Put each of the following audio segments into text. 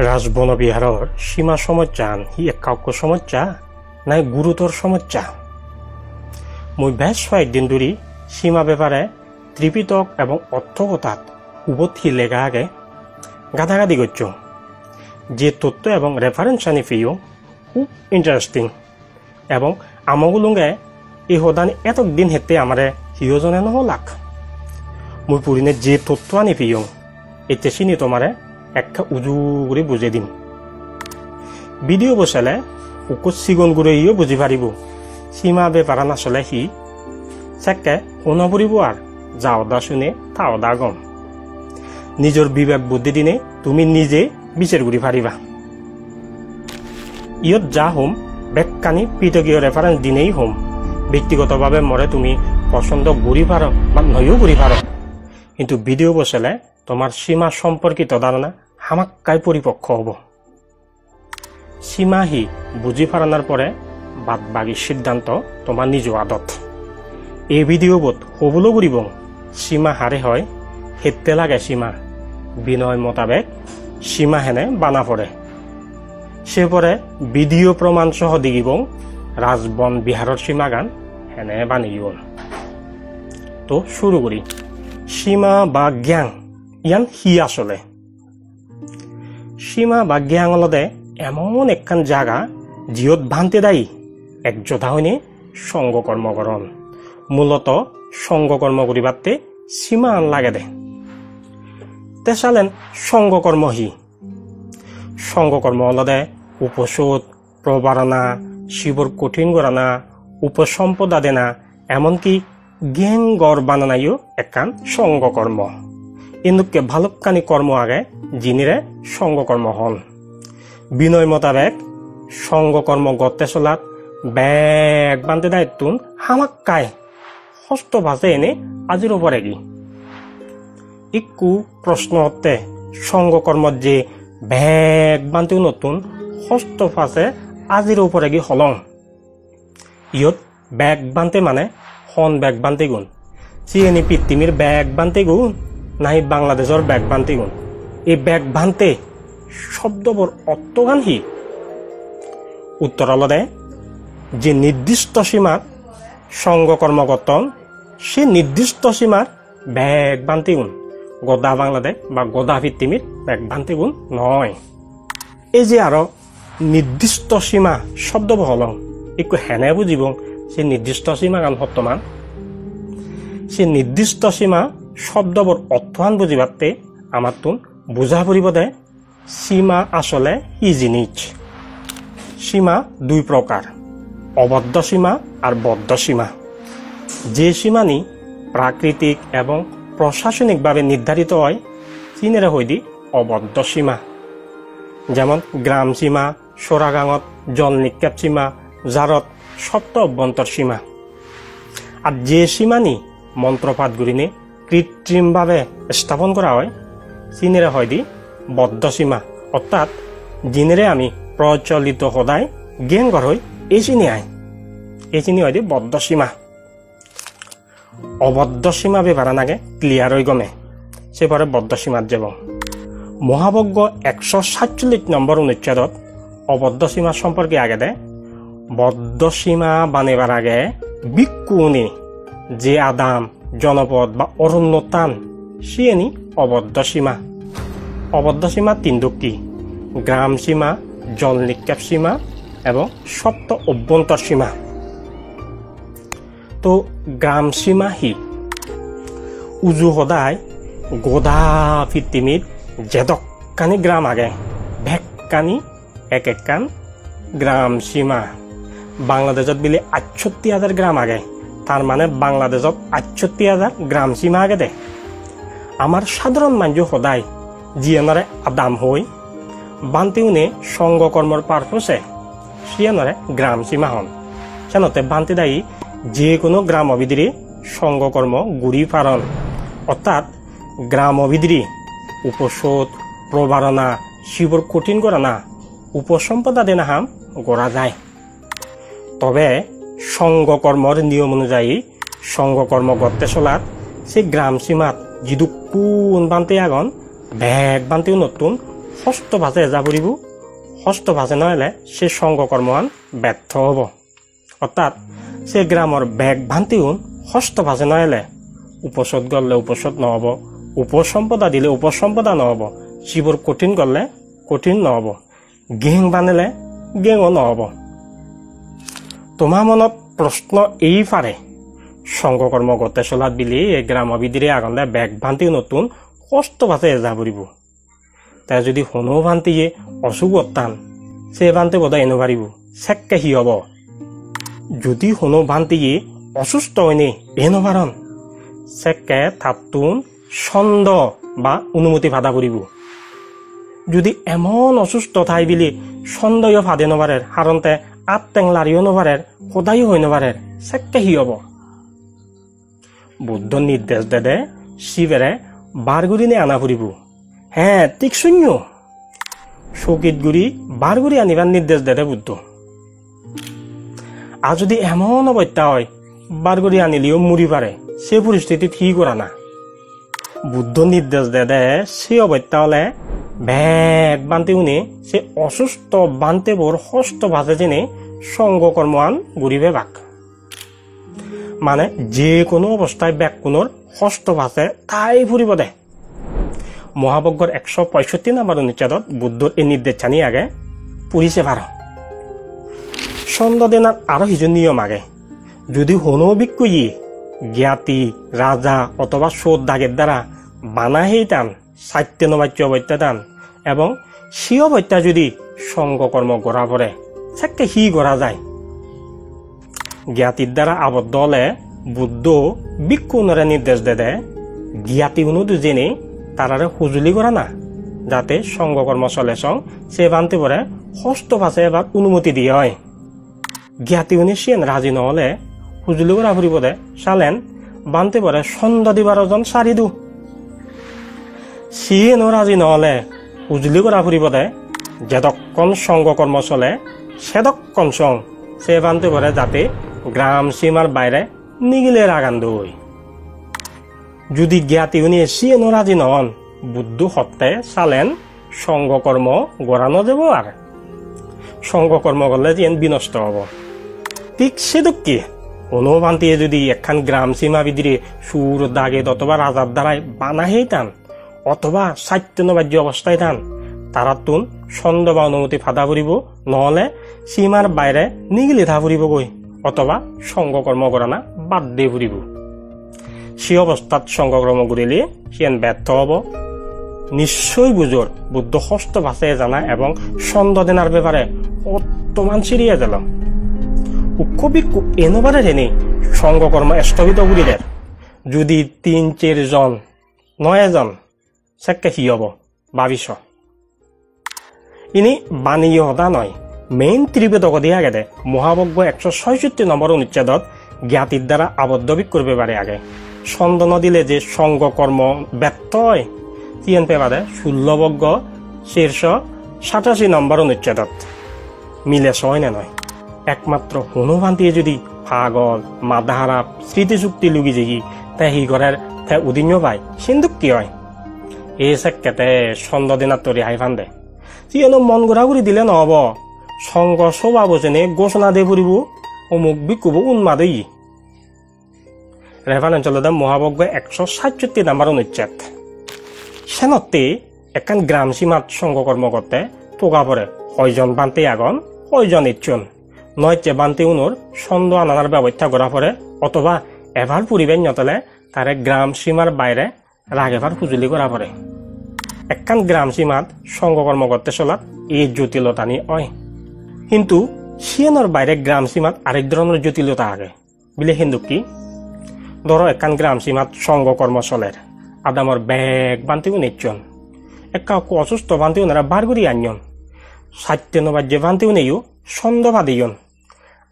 রাজবনবিহাৰৰ সীমা সমস্যা হি একাউক্য সমস্যা নাই গুৰুতৰ সমস্যা। মই বেশ কয়েকদিন ধৰি সীমা ব্যাপারে ত্রিপিটক এবং অর্থকথাত উবতহি লেখা আগে গাধাগাধি করছ, যে তথ্য এবং রেফারেন্স আনি ফিও খুব ইন্টারেস্টিং এবং আমগুলুঙ্গে এই সদানি এতক দিন হেতে আমারে হিওজনে নহলাক। মই পুরিনে যে তথ্য আনি ফিও এতে চিনি তোমারে একটা উজু করে বুঝে দিম। ভিডিও বসালে উকো সিগন গুড়ে ইও বুঝি পারিব সীমা বেপারা নাচলে হি চেকে শুনা পড়িব আর যাওদা শুনে তাওদা গম। নিজের বিবেক বুদ্ধি দিনে তুমি নিজে বিচার করি পারিবা। ইয়ত যা হোম বেকানি পিটকীয় রেফারেন্স দিনেই হোম, ব্যক্তিগতভাবে মরে তুমি পছন্দ করি পারো বা নয়ও করি পারো, কিন্তু ভিডিও বসালে তোমার সীমা সম্পর্কিত ধারণা হামাক্কাই পরিপক্ষ হব। সীমা হি বুঝি পারানোর পরে বাদ বাকি সিদ্ধান্ত তোমার নিজ আদত। এই ভিডিও বোধ হবলো করিব সীমা হারে হয় হেতে লাগে সীমা বিনয় মোতাবেক সীমা হেনে বানা পড়ে। সে পরে ভিডিও প্রমাণ সহ দিগিব রাজবন বিহারের সীমা গান হেনে বানিব। তো শুরু করি। সীমা বা জ্ঞান ইয়ান হি আসলে সীমা বা জ্ঞান অলদে এমন একখান জায়গা জিয়ত ভান্তে দায়ী এক যোদ্ধা হইনে সঙ্গকর্মকরণ। মূলত সঙ্গকর্ম করিবাতে সীমা আন লাগে দে তেসালেন সঙ্গকর্ম হি। সঙ্গকর্ম অলদে উপসোধ প্রবারণা শিবর কঠিন গড়ানা উপসম্পদা দেনা এমনকি জ্ঞান গড় বানানাইও একখান সঙ্গকর্ম। এনুকে ভালুকানি কর্ম আগে যিনিরে সঙ্গকর্ম হন। বিনয় মোতাবেক সঙ্গকর্ম গতে চলাত বেগ বান্ধে দায়িত্বন হামাক্কায় হস্ত ভাজে এনে আজির ওপরে কি ইকু প্রশ্ন হতে সঙ্গকর্মত যে বেগ বান্ধেও নতুন হস্ত ফাঁসে আজির ওপরে কি হলং। ইয়ত বেগ বান্ধে মানে হন বেগ বান্ধে গুণ চিয়েনি পৃথিবীর বেগ বান্ধে গুণ নাই বাংলাদেশের বেগ বান্ধে গুণ। এই বেগ বান্ধে শব্দবর অর্থগান হি উত্তর অলদে যে নির্দিষ্ট সীমার সঙ্গকর্মগতন সে নির্দিষ্ট সীমার বেগ বান্ধে গুণ গদা বাংলাদেশ বা গদা পৃথিবীর বেগ বান্ধে গুণ নয়। এই যে আরো নির্দিষ্ট সীমা শব্দ বহলং একটু হেনে বুঝিব সে নির্দিষ্ট সীমা গান বর্তমান সে নির্দিষ্ট সীমা শব্দবর অর্থান বুঝিবাতে আমার তুন বুঝা পড়িব দে সীমা আসলে ই জিনিস। সীমা দুই প্রকার, অবদ্ধ সীমা আর বদ্ধ সীমা। যে সীমানি প্রাকৃতিক এবং প্রশাসনিকভাবে নির্ধারিত হয় চিনেরা হইদি অবদ্ধ সীমা, যেমন গ্রাম সীমা, সোরাগাঙত জল নিক্ষেপ সীমা, জারত সপ্ত অভ্যন্তর সীমা। আর যে সীমানি মন্ত্রপাত গুলিনে কৃত্রিমভাবে স্থাপন করা হয় চিনেরা হয়দি বদ্ধ সীমা, অর্থাৎ জিনেরে আমি প্রচলিত সদায় জ্ঞান গড় হই এই চিনি আয় এই চিনি হয়দি বদ্ধ সীমা। অবদ্ধ সীমা বেপারা নাগে ক্লিয়ার হয়ে গমে সেপরে বদ্ধ সীমাত যাব। মহাবজ্ঞ 147 নম্বর অনুচ্ছেদত অবদ্ধ সীমা সম্পর্কে আগে দে বদ্ধ সীমা বানেবার আগে ভিক্ষুনি যে আদাম জনপদ বা অরণ্য টান সিয়েনি অবদ্ধ সীমা। অবদ্ধ সীমা তিন দুটি, গ্রাম সীমা, জল নিক্ষেপ সীমা এবং সপ্ত অভ্যন্তর সীমা। তো গ্রাম সীমা হি উজু সদায় গদা পৃথিবীর যেদকানি গ্রাম আগে ভেকানি এক একখান গ্রাম সীমা। বাংলাদেশত বিলে 68,000 গ্রাম আগে, তার মানে বাংলাদেশত 68,000 গ্রাম সীমা আগে দে। আমার সাধারণ মানুষ সদায় জিয়ানরে আদাম হই বান্তিউনে সঙ্গকর্মর পারপোসে সিয়ানরে গ্রাম সীমা হন। সেনতে বান্তি দায়ী যে কোনো গ্রাম অভিদ্রি সঙ্গকর্ম গুড়ি পারণ, অর্থাৎ গ্রাম অভিদ্রি উপসোধ প্রবারণা শিবর কঠিন করা না উপসম্পদা দেনা হাম গড়া যায়। তবে সঙ্গকর্মর নিয়ম অনুযায়ী সঙ্গকর্ম গড়তে চলাত সে গ্রাম সীমাত যিদু কোন বান্তে আগন বেগ বান্তেও নতুন ষষ্ঠ ভাষে এজা পড়িব ষষ্ঠ ভাষে নহলে সে সঙ্গ কর্মহান ব্যর্থ হব অর্থাৎ সে গ্রামের ব্যাগ ভান্তিউন ষষ্ঠ ভাষে নহলে উপসদ গলে উপসদ নহব উপসম্পদা দিলে উপসম্পদা নহব শিবর কঠিন গলে কঠিন নহব গেং বানিলে গেঙও নহব তোমার মনত প্রশ্ন এই পারে সংঘকর্ম গতে চলাত বিলি এই গ্রামবিদিরে আগলে ব্যাগ ভান্তি নতুন ষষ্ঠ ভাষে এজা পড়িব তাই যদি হনু ভান্তিয়ে অসুখ টান সে ভান্তে বোধ এনো পারিব চেককে হি হব যদি হনু ভান্তিয়ে অসুস্থ হয়নি এনো পারন চেককে থাপতুন ছন্দ বা অনুমতি ভাদা পড়িব যদি এমন অসুস্থ ঠাই বিলি ছন্দও ভাদে নবারের হারণতে আট টেংলারিও নবারের সদায়ও হয়ে নবারের চেককে হি হব বুদ্ধ নির্দেশ দে শিবেরে বারগুড়ি আনা ফুরিব হ্যাঁ ঠিক শূন্য চকিত গুড়ি বারগুড়ি আনিবার নির্দেশ দে বুদ্ধ আর যদি এমন অবস্থা হয় বারগুড়ি আনিলেও মুড়ি পারে সে পরিস্থিতি কি করা না বুদ্ধ নির্দেশ দে সে অবস্থা হলে ব্যাগ বানতে উনি সে অসুস্থ বানতে বোর ষষ্ঠ ভাষে জেনে সঙ্গকর্মান ঘুরিবে বাক মানে যে কোনো অবস্থায় ব্যাগ কোনোর ষষ্ঠ ভাষে তাই ফুরিব দে মহাবজ্ঞর 165 নম্বর অনুচ্ছেদত বুদ্ধর এই নির্দেশ জানি আগে পড়িছে ভার ছন্দ দেনার আরো কিছু নিয়ম আগে যদি হনো বিক্ষুয়ী জ্ঞাতি রাজা অথবা সোদ দাগের দ্বারা বানাহেই টান সাহিত্য নবাচ্য অবত্যা টান এবং সি অবত্যা যদি সঙ্গকর্ম গড়া পড়ে সেকে হি গড়া যায় জ্ঞাতির দ্বারা আবদ্ধ হলে বুদ্ধ বিক্ষুণরে নির্দেশ দে জ্ঞাতি অনুদু জেনে তারারে হুজুলি করা না যাতে সঙ্গকর্ম চলে সং সে বানতে পরে ষষ্ঠ ভাষে এবার অনুমতি দিয়ে হয় জ্ঞাতি উনি সিয়েন রাজি নহলে হুজুলি করা ফুরিব দে চালেন বানতে পরে ছন্দ দিবার ওজন সারি দু সিয়েনও রাজি নহলে হুজুলি করা ফুরিব দে যেদক্ষণ সঙ্গকর্ম চলে সেদক্ষণ সং সে বানতে পরে যাতে গ্রাম সীমার বাইরে নিগিলে রাগান দই যদি জ্ঞাতি উনি সিয়েনও রাজি নহন বুদ্ধ সত্ত্বে চালেন সঙ্গকর্ম গড়ানো যাব আর সঙ্গকর্ম করলে যেন বিনষ্ট হব ঠিক সেদুকি অনুভান্তিয়ে যদি একখান গ্রাম সীমা বিদিরে সুর দাগে অথবা রাজার দ্বারাই বানাহেই টান অথবা সাহিত্যবাজ্য অবস্থায় টান তারা তুন ছন্দ বা অনুমতি ফাদা ফুরিব নহলে সীমার বাইরে নিগিলে থা ফুরিব গই অথবা সঙ্গকর্ম গড়ানা বাদ দিয়ে ফুরিব সে অবস্থাত সঙ্গকর্ম ঘুরিলে সিয়েন ব্যর্থ হব নিশ্চয় বুঝোর বুদ্ধ ষষ্ঠ ভাষায় জানা এবং ছন্দ দেনার ব্যাপারে বর্তমান সিরিয়ে গেল উক্ষবিক্ষু এনবারে জেনে সঙ্গকর্ম স্থগিত করিলেন যদি 3-4 জন 9 জন সেকে হি হব ভাবিস ইনি বাণীয় হতা নয় মেইন ত্রিবেদক দিয়া গেলে মহাবজ্ঞ 166 নম্বর অনুচ্ছেদত জ্ঞাতির দ্বারা আবদ্ধ করবে পারে আগে ছন্দ নদিলে যে সঙ্গকর্ম ব্যর্থ হয় তিন পেবারে 16 বজ্ঞ 487 নম্বর অনুচ্ছেদত মিলে হয় না নয় একমাত্র হনুভান্তিয়ে যদি পাগল মাদাহারা স্মৃতিযুক্তি লুগি যেগি তাই হি ঘরের তাই উদিন্য পায় সিন্ধুক কি হয় এই সেকেতে ছন্দ দিনার তরি হাই ফান্দে যিয়েনো মন ঘোরাঘুরি দিলে নহব সঙ্গ স্বভাব যেনে ঘোষণা দিয়ে ফুরিব অমুক বিকুব উন্মাদই রেফারেন্সলদা মহাবজ্ঞ 167 নম্বর অনুচ্ছেদ সেনতে একান গ্রাম সীমাত সঙ্গকর্ম করতে পোকা পরে কয়জন বান্তে আগন কয়জন ইচ্ছুন নয়চে বান্তে উনোর ছন্দ আনার ব্যবস্থা করা পরে অথবা এবার পরিবেশ নতলে তারে গ্রাম সীমার বাইরে রাগ এবার হুজুলি করা পরে একখান গ্রাম সীমাত সঙ্গকর্ম করতে চলাত এই জটিলতা নিয়ে হয় কিন্তু সিয়েনর বাইরে গ্রাম সীমাত আরেক ধরনের জটিলতা আগে বিলে হিন্দু কি ধরো একখান গ্রাম সীমাত সঙ্গকর্ম চলের আদামর ব্যাগ বান্তিও নিচ্ছন একা অসুস্থ বান্তিও নেরা বার করি আনয়ন সাহিত্যবাজ্যে বান্তিও নেইও ছন্দ বাদিয়ন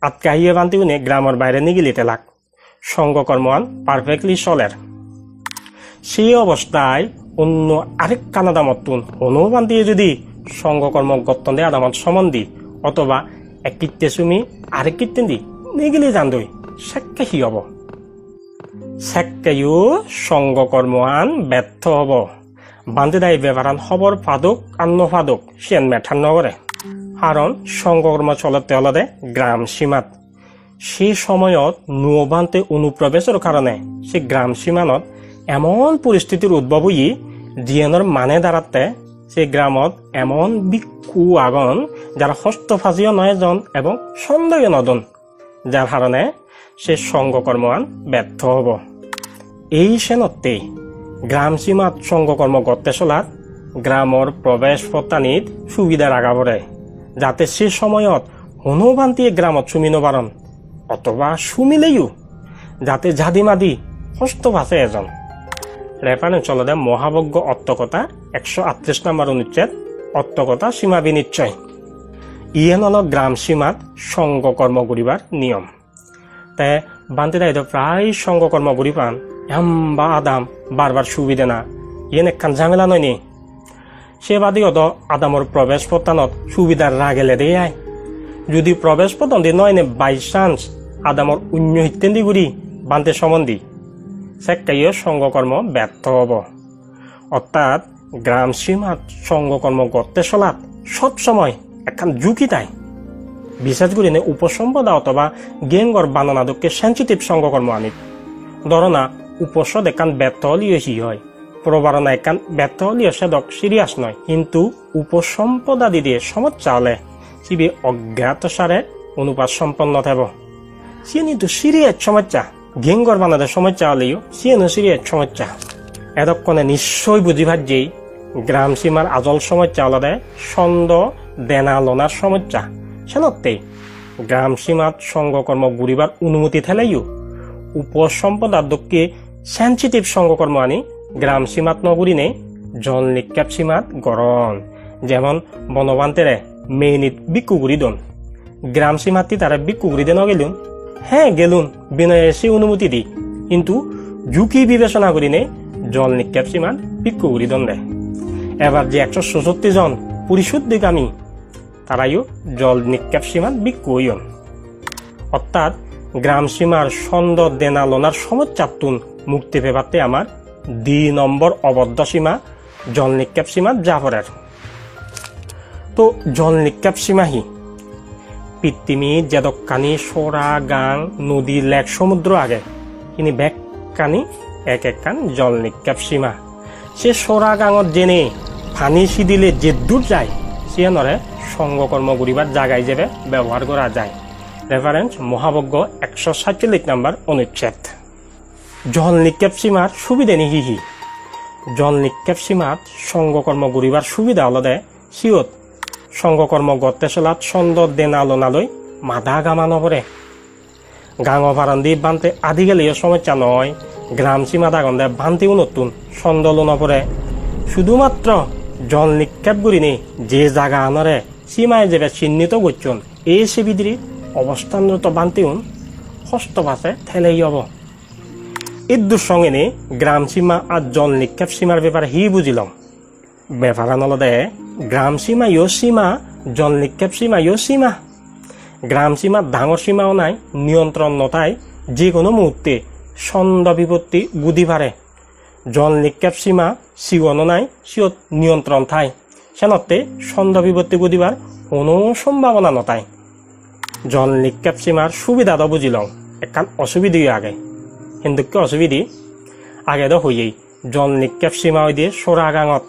আটকাহিয়ে বান্তিও নে গ্রামের বাইরে নিগিলিতে লাগ সঙ্গকর্মান পারফেক্টলি চলের সেই অবস্থায় অন্য আরেক কানাদামত তুন অনুবান্তিয়ে যদি সঙ্গকর্ম গত্তন দে আদামত সম্বন্ধী অথবা এক কীর্তে সুমি আরেক কীর্তেন দি নিগিলে জান দই সেকে হি হব সেকেও সঙ্গকর্মান ব্যর্থ হব বান্ধে দায়ী বেবারান খবর ফাদক আর নফাদক সেন মেঠান নগরে কারণ সংঘকর্ম চলতে হলদে গ্রাম সীমাত সেই সময়ত নৌবান্তে অনুপ্রবেশের কারণে সে গ্রাম সীমানত এমন পরিস্থিতির উদ্ভব হই জিয়ানোর মানে দাঁড়াতে সে গ্রামত এমন বিক্ষু আগন যারা হস্তফাজিও নয় জন এবং সন্দেহ নদন যার কারণে সে সংঘকর্মান ব্যর্থ হব। এই সেনতেই গ্রাম সীমাত সংঘকর্ম করতে চলাত গ্রামর প্রবেশ পত্তানিত সুবিধা রাখা পড়ে যাতে সে সময়ত হনুবান্তিয়ে গ্রামত সুমিনো বারণ অথবা সুমিলেও যাতে জাদিমাদি হস্তভাষে এজন রেফারেন্স চলদে মহাবজ্ঞ অত্তকতা 138 নম্বর অনুচ্ছেদ অত্তকতা সীমা বিনিশ্চয় ইয়েন হল গ্রাম সীমাত সংঘকর্ম করিবার নিয়ম। তে বান্তি দায়িত্ব প্রায় সংঘকর্ম করি পান এম বা আদাম বারবার সুবিধে না ইয়েন একখান ঝামেলা নয়নি সে বাদী অত আদামর প্রবেশ পত্তানত সুবিধার রাগেলে দিয়ে আয় যদি প্রবেশ পতন দি নয় নে বাই চান্স আদামর অন্য হিতেন্দি গুড়ি বান্তে সম্বন্ধী সেকাইও সংঘকর্ম ব্যর্থ হব। অর্থাৎ গ্রাম সীমাত সংঘকর্ম করতে চলাত সবসময় একখান ঝুঁকি তাই বিশেষ করে উপসম্পদা অথবা গেঙ্গর বানানাদককে সেন্সিটিভ সংঘকর্ম আনিত ধরনা উপসদ একান ব্যর্থ হলিও হি হয় প্রবারণা একান ব্যর্থ হলিও সেদক সিরিয়াস নয় কিন্তু উপসম্পদা দিয়ে সমস্যা হলে সিবি অজ্ঞাত সারে অনুপাত সম্পন্ন থাকব সে কিন্তু সিরিয়াস সমস্যা গেঙ্গর বানাদের সমস্যা হলেও সিয়েনো সিরিয়াস সমস্যা এতক্ষণে নিশ্চয় বুঝিবার যেই গ্রাম সীমার আজল সমস্যা হলদে ছন্দ দেনা লনার সমস্যা সেনতেই গ্রাম সীমাত সংঘকর্ম গুড়িবার অনুমতি থেলেও উপসম্পদাধ্যকে সেন্সিটিভ সংঘকর্ম আনি গ্রাম সীমাত নগুরিনে জল নিক্ষেপ সীমাত গরণ যেমন বনবান্তেরে মেইনিত বিক্ষুগুড়ি দন গ্রাম সীমাতি তারা বিক্ষুগুড়ি দে নগেলুন হ্যাঁ গেলুন বিনয়ে সে অনুমতি দি কিন্তু ঝুঁকি বিবেচনা করিনে জল নিক্ষেপ সীমাত বিক্ষুগুড়ি দন দেয়। এবার যে 166 জন পরিশুদ্ধিকামী তারাইও জল নিক্ষেপ সীমাত বিক্ষুয়ন অর্থাৎ গ্রাম সীমার ছন্দ দেনা লনার সমস্যাতুন মুক্তি পেপাতে আমার 2 নম্বর অবদ্ধ সীমা জল নিক্ষেপ সীমাত জাফরের। তো জল নিক্ষেপ সীমাহি পৃথিবী যেদকানি সোরা গাং নদী লেক সমুদ্র আগে কিনি ব্যাগকানি এক একখান জল নিক্ষেপ সীমা সে সোরা গাঙত জেনে পানি সিদিলে যে দূর যায় সে নরে সংঘকর্ম করিবার জায়গায় হিসেবে ব্যবহার করা যায়। রেফারেন্স মহাবজ্ঞ 147 নম্বর অনুচ্ছেদ। জল নিক্ষেপ সীমার সুবিধা নি হি জল নিক্ষেপ সীমাত সংঘকর্ম করিবার সুবিধা হলদে সিয়ত সংঘকর্ম গতে চলাত ছন্দ দেনা লোনালৈ মাধা গামা নপরে গাঙ ভারান্দি বান্তে আদি গেলেও সমস্যা নয় গ্রাম সীমা দাগন্দে বান্তিও নতুন ছন্দ লোনা পরে শুধুমাত্র জল নিক্ষেপ করিনি যে জায়গা আনরে সীমায় যেবে চিহ্নিত করছুন এই শিবিদ্রি অবস্থানরত বান্তিউন হস্তভাষে ঠেলেই হব। ইদ্দুর সঙ্গে নি গ্রাম সীমা আর জল নিক্ষেপ সীমার ব্যাপারে হি বুঝিলাম ব্যাপারান হলদে গ্রাম সীমা ইয় সীমা জল নিক্ষেপ সীমা ইয় সীমা গ্রাম সীমা ডাঙর সীমাও নাই নিয়ন্ত্রণ নতাই যে কোনো মুহূর্তে ছন্দ বিপত্তি বুদ্ধি পারে জল নিক্ষেপ সীমা সিওনো নাই সিওত নিয়ন্ত্রণ থাই সেনতে ছন্দ বিপত্তি বুঝিবার কোনো সম্ভাবনা নতাই। জল নিক্ষেপ সীমার সুবিধা তো বুঝিলাম একখান অসুবিধা আগে হিন্দুকে অসুবিধি আগে তো হইয়েই জল নিক্ষেপ সীমা দিয়ে সোরা গাঙত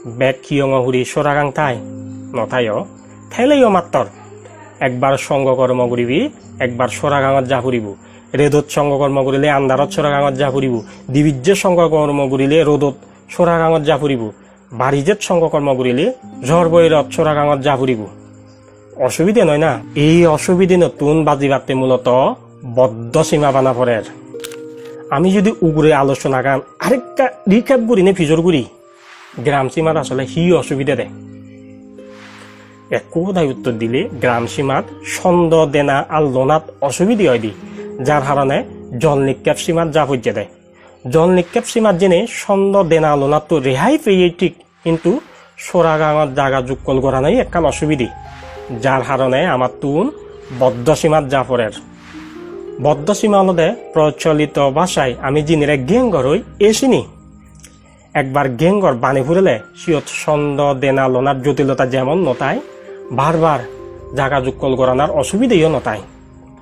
বেগ কিয়ঙ হুরি সোরা গাং থাই নথাইও ঠেলেইও মাত্র একবার সংঘকর্ম করিবি একবার সোরা গাঙত যা ফুরিব রেদত সংঘকর্ম করিলে আন্ধারত সোরা গাঙত যা ফুরিব দিবিজ্যের সংঘকর্ম করিলে রোদত সোরা গাঙত যা ফুরিব বাড়িজেত সংঘকর্ম করিলে ঝড় বৈরত সোরা গাঙত যা ফুরিব অসুবিধে নয় না। এই অসুবিধে নতুন বাজিবাতে মূলত বদ্ধ সীমা বানা পড়ের আমি যদি উগরে আলোচনা গান আরেকটা রিক্যাপ করি নে ফিজর করি গ্রাম সীমাত আসলে হি অসুবিধা দেয় একোদায় উত্তর দিলে গ্রাম সীমাত ছন্দ দেনা আর লোনাত অসুবিধা হয় দি যার কারণে জল নিক্ষেপ সীমাত যা পর্যে দেয় জল নিক্ষেপ সীমাত জেনে ছন্দ দেনা লোনাত তো রেহাই পেয়ে ঠিক কিন্তু সোরা গাঙত জাগা যুগল করা নাই একখান অসুবিধি যার কারণে আমার তুন বদ্ধ সীমাত যা পড়ের। বদ্ধ সীমা হলদে প্রচলিত ভাষায় আমি জিনিরে গেঙ্গর হই এসিনি একবার গেঙ্গর বাণী ফুরেলে সিয়ত ছন্দ দেনা লোনার জটিলতা যেমন নতায় বারবার জাগা যুগল গড়ানার অসুবিধেও নতায়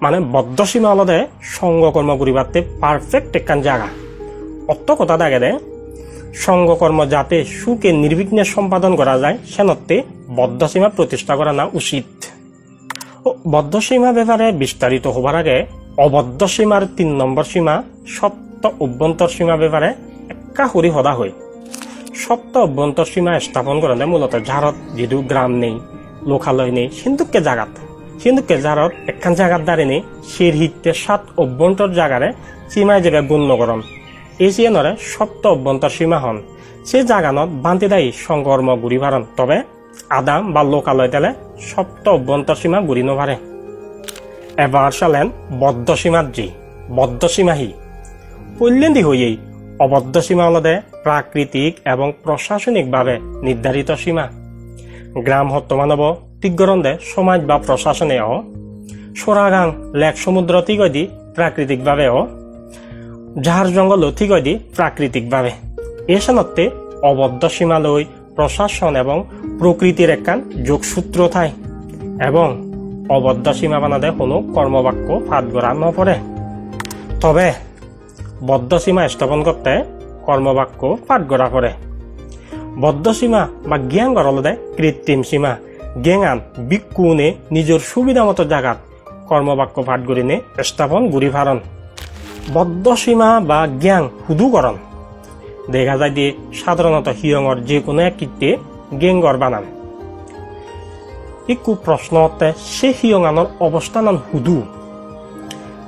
মানে বদ্ধ সীমা আলাদে সঙ্গকর্ম করিবাতে পারফেক্ট একখান জায়গা অত কথা দেখে দে সঙ্গকর্ম যাতে সুখে নির্বিঘ্নে সম্পাদন করা যায় সেনত্তে বদ্ধ সীমা প্রতিষ্ঠা করা না উচিত। বদ্ধ সীমা ব্যাপারে বিস্তারিত হবার আগে অবদ্ধ সীমার 3 নম্বর সীমা সপ্ত অভ্যন্তর সীমা ব্যাপারে একা হরি হদা হয়। সপ্ত অভ্যন্তর সীমা স্থাপন করেন মূলত যারত যেহেতু গ্রাম নেই লোকালয় নেই সিন্ধুকে জারত একখান জায়গার দ্বারে নেই সেই হিতে 7 অভ্যন্তর জায়গারে সীমায় যাবে গণ্যকরণ এই চিয়নরে সপ্ত অভ্যন্তর সীমা হন সেই জাগানত বান্তি দায়ী সংকর্ম ঘুরি ভারণ তবে আদাম বা লোকালয় তেলে সপ্ত অভ্যন্তর সীমা ঘুরি নভারে। এবার চালেন বদ্ধ সীমার বদ্ধ সীমাহি পল্যেন্দি হইয়েই অবদ্ধ সীমা হলদে প্রাকৃতিক এবং প্রশাসনিকভাবে নির্ধারিত সীমা গ্রাম হত্যমানব তিগ্গরন্দে সমাজ বা প্রশাসনে সোরাগাং লেক সমুদ্র তিগদি প্রাকৃতিকভাবে ঝাড় জঙ্গল তিগদি প্রাকৃতিকভাবে এ সনত্তে অবদ্ধ সীমালয় প্রশাসন এবং প্রকৃতির একখান যোগসূত্র থাই এবং অবদ্ধ সীমা বানাদে কোনো কর্মবাক্য ফাঁদ গড়া নপরে তবে বদ্ধ সীমা স্থাপন করতে কর্মবাক্য ফাঁদ গড়া পড়ে। বদ্ধ সীমা বা জ্ঞান গড়লদে কৃত্রিম সীমা জ্ঞান বিক্ষুনে নিজের সুবিধা মতো জায়গাত কর্মবাক্য ফাঁদ গড়িনে স্থাপন গুড়ি ফারণ। বদ্ধ সীমা বা জ্ঞান হুদুকরণ দেখা যায় যে সাধারণত হিয়ঙর যে কোনো এক কীর্তি গেঙ্গর বানান একটু প্রশ্ন হতে সে হিয়ঙানোর অবস্থান হুদু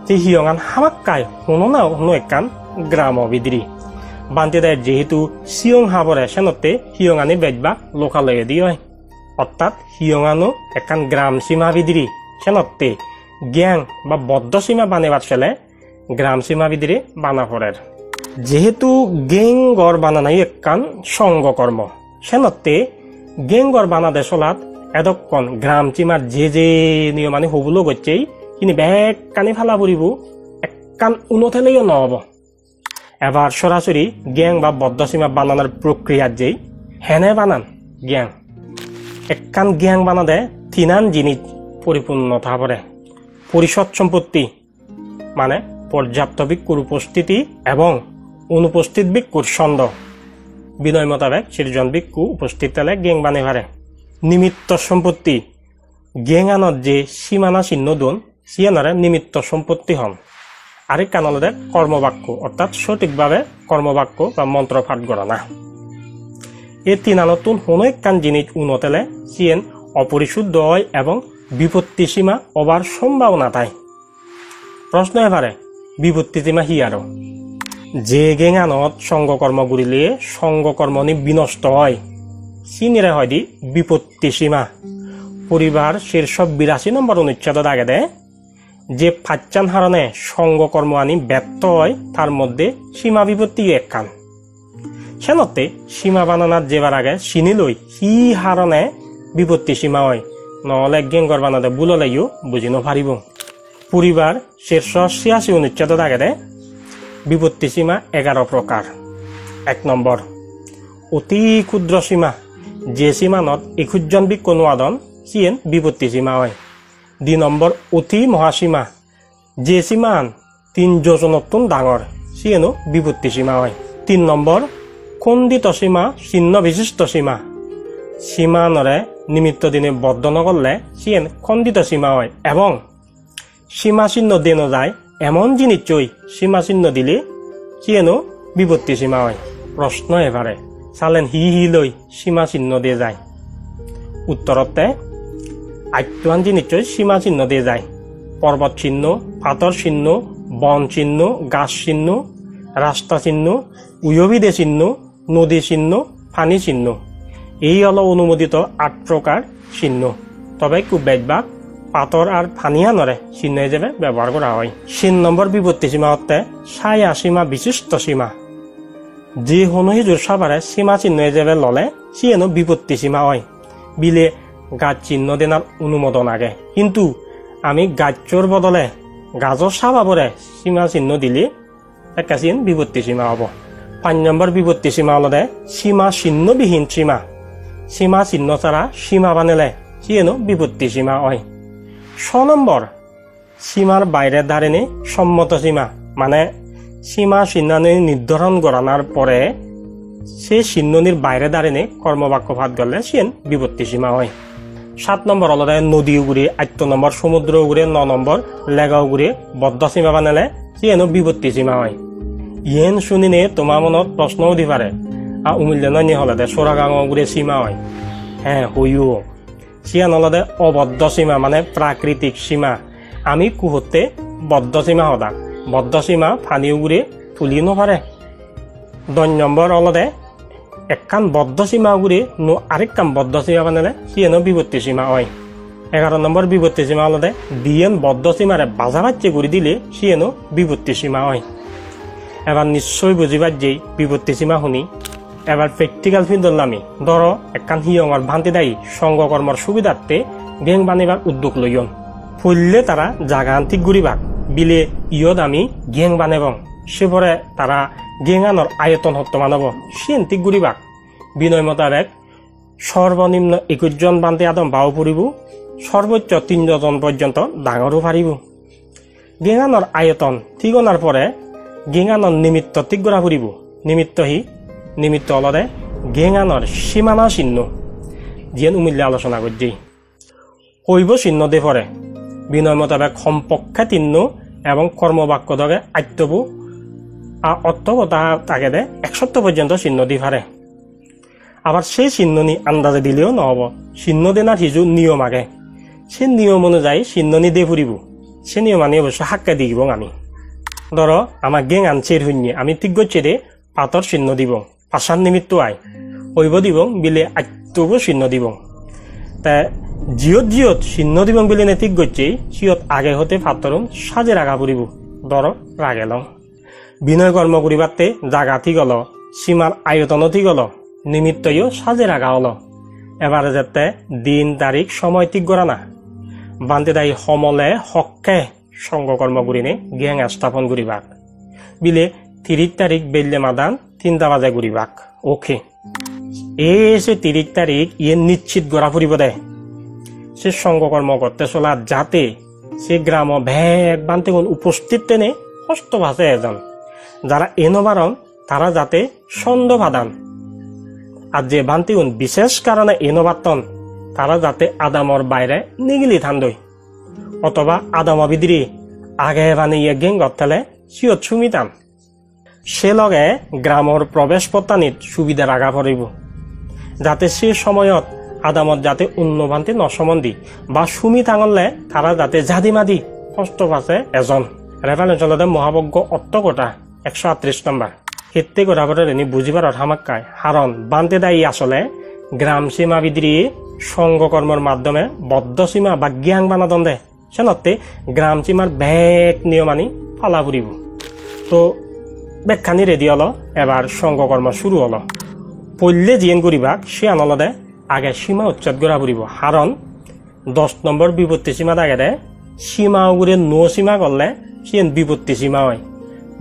যে হিয়ঙান হামাক্কায় কোনো না কোনো একখান গ্রাম বিদ্রি বান্তি দেয় যেহেতু সিয়ং হাবরে সেনতে হিয়ঙানি বেজবা লোকালয়ে দিয়ে হয় অর্থাৎ হিয়ঙানো একখান গ্রাম সীমা বিদ্রি সেনতে জ্ঞান বা বদ্ধ সীমা বানাবার ফেলে গ্রাম সীমা বিদ্রি বানা পড়ের যেহেতু গেঙ্গর বানানাই একখান সঙ্গকর্ম সেনতে গেঙ্গর বানাদে চলাত এতক্ষণ গ্রাম সীমার যে নিয়মানি হবুলো গচ্ছেই কিন্তু ব্যাগ কানি ফালা পড়িব একখান উনথেলেও নহব। এবার সরাসরি গ্যাং বা বদ্ধ সীমা বানানোর প্রক্রিয়ার যেই হেনে বানান গ্যাং একখান গ্যাং বানাদে তিনান জিনিস পরিপূর্ণতা পড়ে পরিষদ সম্পত্তি মানে পর্যাপ্ত ভিক্ষুর উপস্থিতি এবং অনুপস্থিত ভিক্ষুর ছন্দ বিনয় মোতাবেক সেজন ভিক্ষু উপস্থিত হলে গ্যাং বানে পারে। নিমিত্ত সম্পত্তি গ্যাং আনত যে সীমানা চিহ্ন দোন সিয়ানরে নিমিত্ত সম্পত্তি হন। আরেক কানলদে কর্মবাক্য অর্থাৎ সঠিকভাবে কর্মবাক্য বা মন্ত্র পাঠ করা না এই তিনা নতুন কোনো একখান জিনিস উনতেলে সিয়েন অপরিশুদ্ধ হয় এবং বিপত্তি সীমা অবার সম্ভাবনা তাই। প্রশ্ন এবারে বিপত্তি সীমা হি আরো যে গেঙানত সঙ্গকর্ম গুলিলে সঙ্গকর্মনি বিনষ্ট হয় সিনিরে হয় দি বিপত্তি সীমা। পরিবার শীর্ষ 82 নম্বর অনুচ্ছেদ আগে দেয় যে ফাচ্চান হারণে সঙ্গকর্ম আনি ব্যর্থ হয় তার মধ্যে সীমা বিপত্তি একখান সেনতে সীমা বানানার যেবার আগে চিনি লই হি হারণে বিপত্তি সীমা হয় নহলে গেঙ্গর বানাতে বুললেও বুঝি নপারিব। পরিবার শীর্ষ 86 অনুচ্ছেদ আগে দেয় বিপত্তি সীমা 11 প্রকার। 1 নম্বর অতি ক্ষুদ্র সীমা যে সীমানত 21 জন ভিক্ষু নোয়াদন সিয়েন বিপত্তি সীমা হয়। 2 নম্বর অতি মহাসীমা যে সীমান 3 যোজনতুন ডাঙর সিয়েনো বিপত্তি সীমা হয়। 3 নম্বর খণ্ডিত সীমা চিহ্ন বিশিষ্ট সীমা সীমানরে নিমিত্ত দিনে বদ্ধ নগরলে সিয়েন খণ্ডিত সীমা হয় এবং সীমা চিহ্ন দেনো যায় এমন জিনিস চই সীমা চিহ্ন দিলে সিয়েনো বিপত্তি সীমা হয়। প্রশ্ন এবারে চালেন হি লই সীমা চিহ্ন দিয়ে যায় উত্তরতে আত্মান জিনিস সীমা চিহ্ন দিয়ে যায় পর্বত চিহ্ন পাথর চিহ্ন বন চিহ্ন গাছ চিহ্ন রাস্তা চিহ্ন উয়বিদে চিহ্ন নদী চিহ্ন পানি চিহ্ন এই হল অনুমোদিত 8 প্রকার চিহ্ন। তবে খুব বেশভাগ পাথর আর পানিয়ানরে চিহ্ন হিসেবে ব্যবহার করা হয়। 3 নম্বর বিপত্তি সীমা হতে ছায়া সীমা বিশিষ্ট সীমা যে হনহিজুর সাবারে সীমা চিহ্ন হিসেবে ললে সিয়েনো বিপত্তি সীমা হয় বিলে গাছ চিহ্ন দেনার অনুমোদন আগে কিন্তু আমি গাছর বদলে গাছর সাবাবরে সীমা চিহ্ন দিলে একটা চিহ্ন বিপত্তি সীমা হব। 5 নম্বর বিভক্তি সীমা হলদে সীমা চিহ্নবিহীন সীমা। সীমা চিহ্ন ছাড়া সীমা বানালে সিয়েনো বিভক্তি সীমা হয়। 6 নম্বর সীমার বাইরের ধারেনি সম্মত সীমা, মানে সীমা চিহ্নানি নির্ধারণ করানোর পরে সে চিহ্ননির বাইরে দাঁড়িয়ে কর্মবাক্য ভাত করলে সিয়েন বিভক্তি সীমা হয়। 7 নম্বর হলদে নদী উগুড়ি, 8 নম্বর সমুদ্র উগুড়ে, 9 নম্বর লেগা উগুড়ি বদ্ধ সীমা বানালে সিয়েনো বিভক্তি সীমা হয়। ইয়েন শুনিনে তোমার মনত প্রশ্ন উঠি পারে উমিল্য নয় হলদে সোরাগাং উগুড়ে সীমা হয়। হ্যাঁ হইও, সিয়ান হলদে অবদ্ধ সীমা মানে প্রাকৃতিক সীমা। আমি কুহতে বদ্ধ সীমা হদা, বদ্ধ সীমা ফানি উগুড়ে তুলি নপারে। 10 নম্বর হলদে একখান বদ্ধ সীমা উগুড়ি আরেকখান বদ্ধ সীমা বানালে সিয়েনো বিভক্তি সীমা হয়। 11 নম্বর বিভক্তি সীমা হলদে দিয়েন বদ্ধ সীমারে বাজা বাচ্চে করে দিলে সিয়েনো বিভক্তি সীমা হয়। এবার নিশ্চয় বুঝিবার যেই বিভক্তি সীমা শুনি। এবার প্র্যাকটিক্যাল ফিল ধরলামি। ধরো একখান হিয়ঙর ভান্তি দায়ী সঙ্গকর্মর সুবিধার্থে গেং বানিবার উদ্যোগ লইয়ন। ফুললে তারা জাগা আন্তিক ঘুরিবাক বিলে ইয়দ আমি গেং বানাবং। সেপরে তারা গেঙানোর আয়তন হত্য মানব সিন্তিক ঘুরিবাক। বিনয় মোতাবেক সর্বনিম্ন 21 জন বান্তি আদম বাও পড়িব, সর্বোচ্চ 3 জন পর্যন্ত ডাঙরও পারিব। গেঙানোর আয়তন ঠিকনার পরে গেঙানোর নিমিত্ত ঠিক গড়া ফুরিব। নিমিত্ত হলদে গেঙানোর সীমানা চিহ্ন যিয়েন উমিল্লে আলোচনা করছি। কৈব চিহ্ন দে পরে বিনয় মোতাবেক সম্পক্ষে 3 এবং কর্মবাক্য দগে আত্যবু অর্থকতা তাকে দে 1 সপ্তাহ পর্যন্ত চিহ্ন দি পারে। আবার সেই চিহ্ন নি আন্দাজে দিলেও নহব, চিহ্ন দেনার হিজু নিয়ম আগে। সে নিয়ম অনুযায়ী চিহ্ন নি দে ফুরিব। সে নিয়ম আনি অবশ্য হাক্কা দিব আমি। ধরো আমার গেং আনছের হইনি আমি ঠিক করছে দে পাতর চিহ্ন দিব, পাশার নিমিত্ত আয় হইব দিব বিলে আত্যবু চিহ্ন দিব। তা জিয়ত চিহ্ন দিব বিলে নে ঠিক করছে সিয়ত আগে হতে পাতরুন সাজে রাখা ফুরিব। ধরো রাগে লং বিনয় কর্ম করিবাতে জাগা ঠিক হল, সীমার আয়তনও ঠিক হল, নিমিত্তও সাজে রাখা হল। এবারে যাতে দিন তারিখ সময় ঠিক করা না বান্তে দায়ী সমলে হককে সঙ্গকর্ম করিনে গেং স্থাপন করিবাক বিলে 30 তারিখ বেললে মাদান 3টা বাজে করিবাক। ওকে সে 30 তারিখ ইয়ে নিশ্চিত গড়া ফুরিব দে সে সঙ্গকর্ম করতে চলা যাতে সে গ্রাম ভেগ বান্তে উপস্থিত তেনে হস্ত ভাষে এজন যারা এনবারণ তারা যাতে সন্দ বাদান। আর যে বান্তি বিশেষ কারণে এনবাতন তারা যাতে আদামর বাইরে নিগিলি থান্দই অথবা আদাম বিদ্রি আগে বানিয়ে গেং গেলে সিয়ত সুমিতাম। সে লগে গ্রামর প্রবেশ পত্তানিত সুবিধা রাখা পড়িব যাতে সে সময়ত আদামত যাতে অন্য বান্তি নসমন্দি বা সুমি থাঙলে তারা যাতে জাদি মাদি হস্ত ভাষে এজন। রেফারেন্স অঞ্চলতে মহাবজ্ঞ অর্থকতা 138 নম্বর হেতে কথা বলে বুঝিবার হামাক্কায় হারণ বান্তে দায়ী আসলে গ্রাম সীমা বিদ্রি সঙ্গকর্মর মাধ্যমে বদ্ধ সীমা বা জ্ঞান বানাদন দে সেনতে গ্রাম সীমার ব্যাগ নিয়ম আনি ফালা ফুরিব। তো ব্যাখ্যানি রেডি হল। এবার সঙ্গকর্ম শুরু হল। পল্লে জিয়েন করিবাক সে আনলদে আগে সীমা উচ্ছেদ করা ফুরিব। হারণ 10 নম্বর বিভক্তি সীমা দাগে দে সীমা উগুড়ে নো সীমা করলে সিয়েন বিভক্তি সীমা হয়।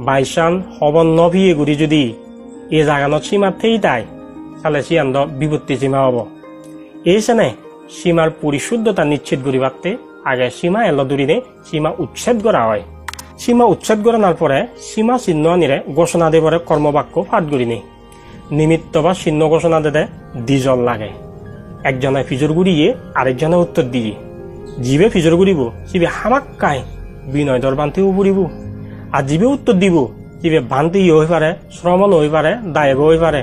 বাইচান হবন নভিয়ে গুড়ি যদি এই জাগানত সীমা থেই তাই তাহলে সিয়ান বিভক্তি সীমা হব। এই সেনে সীমার পরিশুদ্ধতা নিশ্চিত করিবাতে আগে সীমা এল দূরিনে সীমা উচ্ছেদ করা হয়। সীমা উচ্ছেদ করানোর পরে সীমা চিহ্ন আনিরে ঘোষণা দেবরে কর্মবাক্য পাঠ করিনি। নিমিত্ত বা চিহ্ন ঘোষণা দিতে 2 জন লাগে। একজনে ফিজর গুড়িয়ে আরেকজনে উত্তর দিয়ে জীবে ফিজর গুড়িব সিবে হামাক্কায় বিনয় দর বান্তি উড়িব আর জীবে উত্তর দিব জীবে বান্তি হয়ে পারে শ্রমণ হয়ে পারে দায়ক হয়ে পারে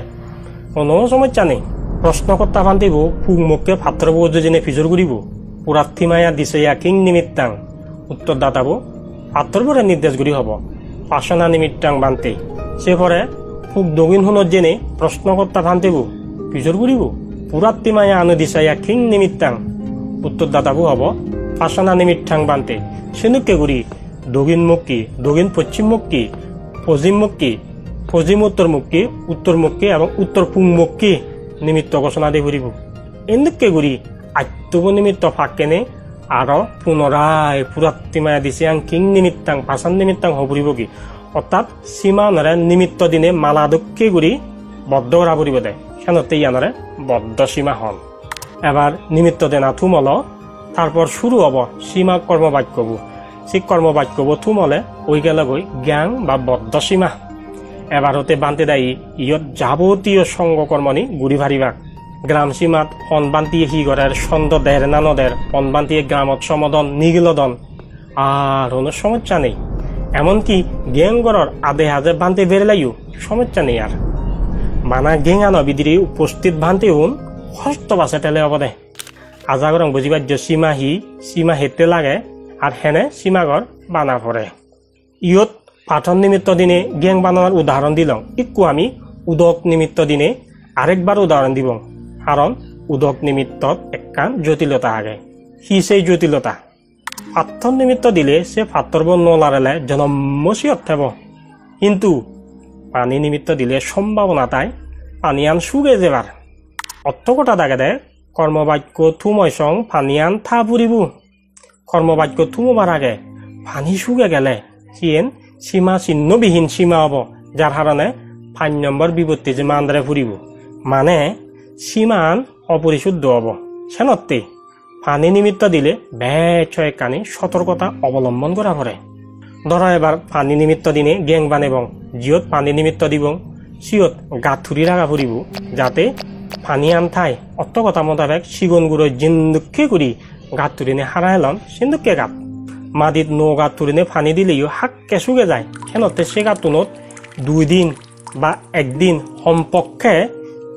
কোনো সমস্যা নেই। প্রশ্নকর্তা বান্তিব পুংমুখকে পাত্র জেনে ফিজর গুড়িব পুরার্থী মায়া দিছে কিং নিমিত্তাং উত্তরদাতাবো পাত্র পরে নির্দেশ গুড়ি হব পাশনা নিমিত্তাং বান্তি সে পরে ফুক দগিন হুনত জেনে প্রশ্নকর্তা বান্তিব ফিজর গুড়িব পুরার্থী মায়া আনু দিছাইয়া কিং নিমিত্তাং উত্তরদাতাবো হব পাশনা নিমিত্তাং বান্তি সেনুকে গুড়ি দক্ষিণ মুখ কি দক্ষিণ পশ্চিম মুখ কি পশ্চিম মুখ কি পশ্চিম উত্তর মুখ কি উত্তর মুখ কি এবং উত্তর পূর্ব মুখ কি নিমিত্ত ঘোষণা দিয়ে ফুরিব। এন্দুকে গুড়ি আত্যব নিমিত্ত ফাঁক কেনে আর পুনরায় পুরাত্তিমায়া দিছে কিং নিমিত্তাং পাশান নিমিত্তাং হবুরিব কি অর্থাৎ সীমানরে নিমিত্ত দিনে মালা দুঃখী গুড়ি বদ্ধ করা পড়িব দে সেনতে ইয়ানরে বদ্ধ সীমা হন। এবার নিমিত্ত দেনা থুমল তারপর শুরু হব সীমা কর্মবাক্যবু সেই কর্মবাক্যবু থুমলে ওই গেল গই জ্ঞান বা বদ্ধ সীমা। এবার হতে বান্তে দায়ী ইয়ত যাবতীয় সঙ্গকর্মনি গুড়ি ভারিবাক গ্রাম সীমাত অনবান্তিয়ে হিগরের ছন্দ দের নানদের অনবান্তিয়ে গ্রামত সমদন নিগিলদন আর কোনো সমস্যা নেই। এমনকি গেংগরর আদে হাজে বান্তে বেরলাইও সমস্যা নেই। আর বানা গেঙানো বিদিরে উপস্থিত ভান্তে উন হস্ত বাসে টেলে অবদে আজাগরং বুঝিবার্য সীমা হেতে লাগে আর হেনে সীমাগর বানা পড়ে। ইয়ত পাঠন নিমিত্ত দিনে গেং বানানোর উদাহরণ দিলাম। ইকু আমি উদক নিমিত্ত দিনে আরেকবার উদাহরণ দিব, কারণ উদক নিমিত্তত একখান জটিলতা আগে। সেই জটিলতা পাথর নিমিত্ত দিলে সে পাথরব নলারেলে জনমসিয়ত থেব, কিন্তু পানি নিমিত্ত দিলে সম্ভাবনা তাই পানিয়ান সুগে যাবার। অর্থকতা দাগে দে কর্মবাক্য থুময়সং পানিয়ান থা পুরিব। কর্মবাক্য থুমবার আগে পানি সুগে গেলে সিয়েন সীমা চিহ্নবিহীন সীমা হব, যার কারণে 5 নম্বর বিভক্তি যে মানদারে ফুরিব, মানে সীমান অপরিশুদ্ধ হব। সেনতে পানি নিমিত্ত দিলে বেচয় কানি সতর্কতা অবলম্বন করা পড়ে। ধরো এবার পানি নিমিত্ত দিনে গেং বানেবং জিয়ত পানি নিমিত্ত দিব সিয়ত গাত থুরি রাখা ফুরিব, যাতে পানি আন ঠাই অর্থকথা মোতাবেক সিগন গুঁড়ো জিন্দুক্ষে করি গাত তুরিনে হারাইলন সিন্দুককে গাত মাদিত নো গাত তুরিনে পানি দিলেও হাক্কে শুকে যায়। সেনতে সে গাতুনত 2 দিন বা 1 দিন সম্পক্ষে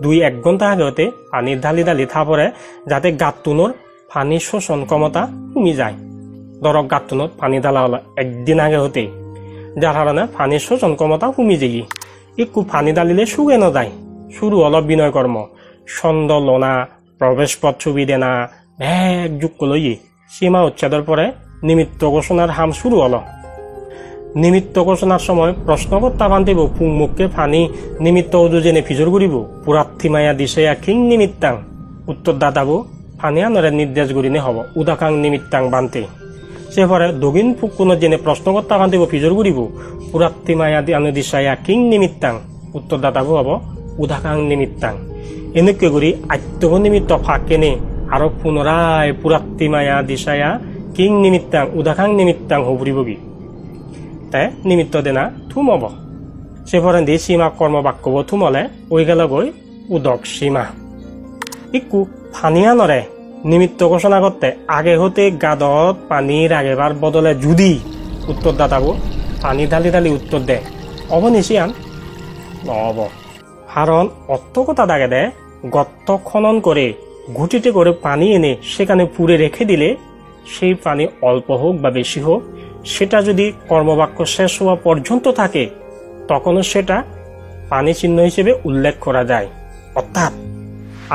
2-1 ঘন্টা আগতে পানি ঢালি থা পরে, যাতে গাতুনোর পানি শোষণ ক্ষমতা কমি যায়। ধরক গাতুনত পানি ঢালা হলো 1 দিন আগে হতে, যার কারণে পানির শোষণ ক্ষমতা কমি যায়। একটু পানি ঢালিলে শুকে না যায়। শুরু হলো বিনয় কর্ম, ছন্দ লোনা, প্রবেশ পথ ছবি দেনা, ভেগ যুক্ত লইয়ে সীমা উচ্ছেদের পরে নিমিত্ত ঘোষণার হাম শুরু হলো। নিমিত্ত ঘোষণার সময় প্রশ্নকর্তা বান্ধিব পুংমুখকে ফানি নিমিত্ত উজুজেনে ফিজর করিব পুরাত্থি মায়া দিশে কিং নিমিত্তাং। উত্তর দাতাবু ফানি আনরে নির্দেশ করিনে হব উদাকাং নিমিত্তাং বান্তে। সেপরে দগিন পুকুন জেনে প্রশ্নকর্তা বান্ধিব ফিজর করিব পুরাত্থি মায়া আনু দিশায়া কিং নিমিত্তাং। উত্তর দাতাবু হব উদাকাং নিমিত্তাং। এনেকে করি আত্মব নিমিত্ত ফাঁকেনে আরো পুনরায় পুরাত্তি মায়া দিশায়া কিং নিমিত্তাং উদাকাং নিমিত্তাং হবরিবগি। তাই নিমিত্ত দেনা থুমব। সেপরে দি সীমা কর্ম বাক্যব থুমলে ওই গেল গই উদক সীমা। ইকু ফানিয়ানরে নিমিত্ত ঘোষণা করতে আগে হতে গাদত পানির আগেবার বদলে যদি উত্তর দাতাবো পানি ঢালি উত্তর দে অবনিশিয়ান নব। কারণ অর্থকতা দাগে দে গর্ত খনন করে ঘুটিতে করে পানি এনে সেখানে পুরে রেখে দিলে সেই পানি অল্প হোক বা বেশি হোক, সেটা যদি কর্মবাক্য শেষ হওয়া পর্যন্ত থাকে তখনও সেটা পানি চিহ্ন হিসেবে উল্লেখ করা যায়। অর্থাৎ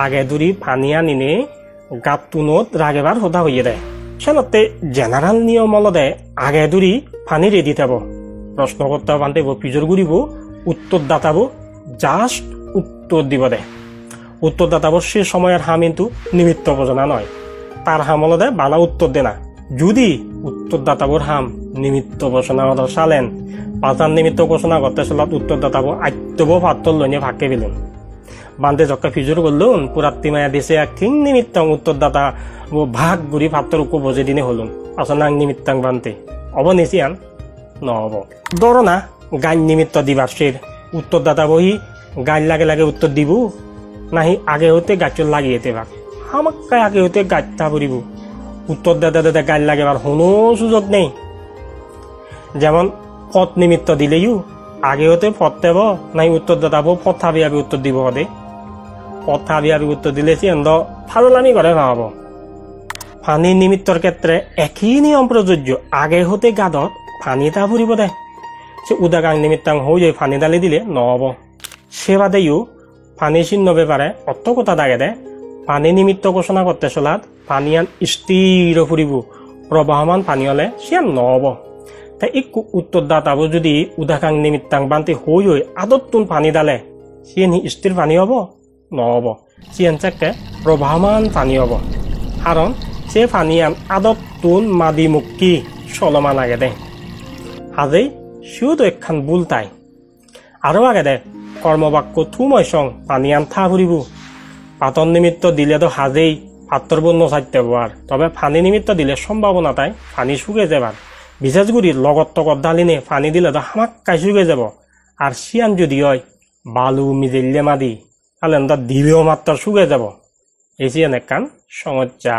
আগে দূরি পানি আনিনে গাতুনত রাগেবার হোদা হইয়ে দেয়। সেনতে জেনারেল নিয়ম হল দে আগে দূরি পানি রেডি থাকব, প্রশ্নকর্তা বান্ধিব পিজর ঘুরিব, উত্তর দাতাবো জাস্ট উত্তর দিব দে। উত্তর দাতাবর সে সময়ের হাম কিন্তু নিমিত্ত ঘোষণা নয়, তার হাম হল দে বালা উত্তর দে না। যদি উত্তর দাতাবর হাম নিমিত্ত ঘোষণা সালেন পাঁচান নিমিত্ত ঘোষণা করতে চলাত উত্তর দাতাবো আত্মব পাত্র লইনে ভাগকে পেলেন বান্ধে যক্কা ফিজুর করলুন পুরাত্তি মায়া দেশে কিং নিমিত্তাং। উত্তর দাতা ও ভাগ গুড়ি পাত্র উপ বজে দিনে হলুন আসনাং নিমিত্তাং বানতে অবনিশিয়ান নহব। ধরো না গান নিমিত্ত দিবার সের উত্তর দাতা বহি গাছ লাগে উত্তর দিব নাহি আগে হতে গাছর লাগিয়েতে ভাগ আমাকে আগে হতে গাছটা পড়িব উত্তর দাদা গাছ লাগেবার কোনো সুযোগ নেই। যেমন পথ নিমিত্ত দিলেও আগে হতে পথ দেব নাই উত্তর দাতাবো পথ হাবি উত্তর দিব হদে পথ হাবি উত্তর দিলে সিন্ধ ফাজলামি করে ভাব। পানি নিমিত্তর ক্ষেত্রে একই নিয়ম প্রযোজ্য, আগে হতে গাদত পানি তা ফুরিব দে সে উদাকাং নিমিত্তাং হয়ে যায় পানি ডালি দিলে নহব। সে বাদেও পানি চিহ্ন ব্যাপারে অর্থকতা দাগে দে পানি নিমিত্ত ঘোষণা করতে চলাত পানিয়ান স্থির ফুরিব প্রবাহমান পানি হলে সিয়ান নহব। তাই একটু উত্তর দাতাবো যদি উদাকাং নিমিত্তাং বান্তি হই আদত তুন পানি ডালে সিয়েন স্থির পানি হব নহব, সিয়ান চাকে প্রবাহমান পানি হব। কারণ সে পানিয়ান আদত তুন মাদি মুক্তি চলমান আগে দে। হাজেই সিওতো একখান ভুল তাই আরো আগে দে কর্মবাক্য থুময় সং পানি আন থা ফুরিব পাতন নিমিত্ত দিলে তো হাজেই পাত্তর বন্য চাইতে পার তবে পানি নিমিত্ত দিলে সম্ভাবনা তাই পানি শুকে যাবার বিশেষ করে লগত তকত ডালিনে পানি দিলে তো হামাক্কাই শুকে যাব আর শিয়ান যদি হয় বালু মিজেলে মাদি তাহলে দিবেও মাত্র শুকে যাব এই শিয়ান একখান সমস্যা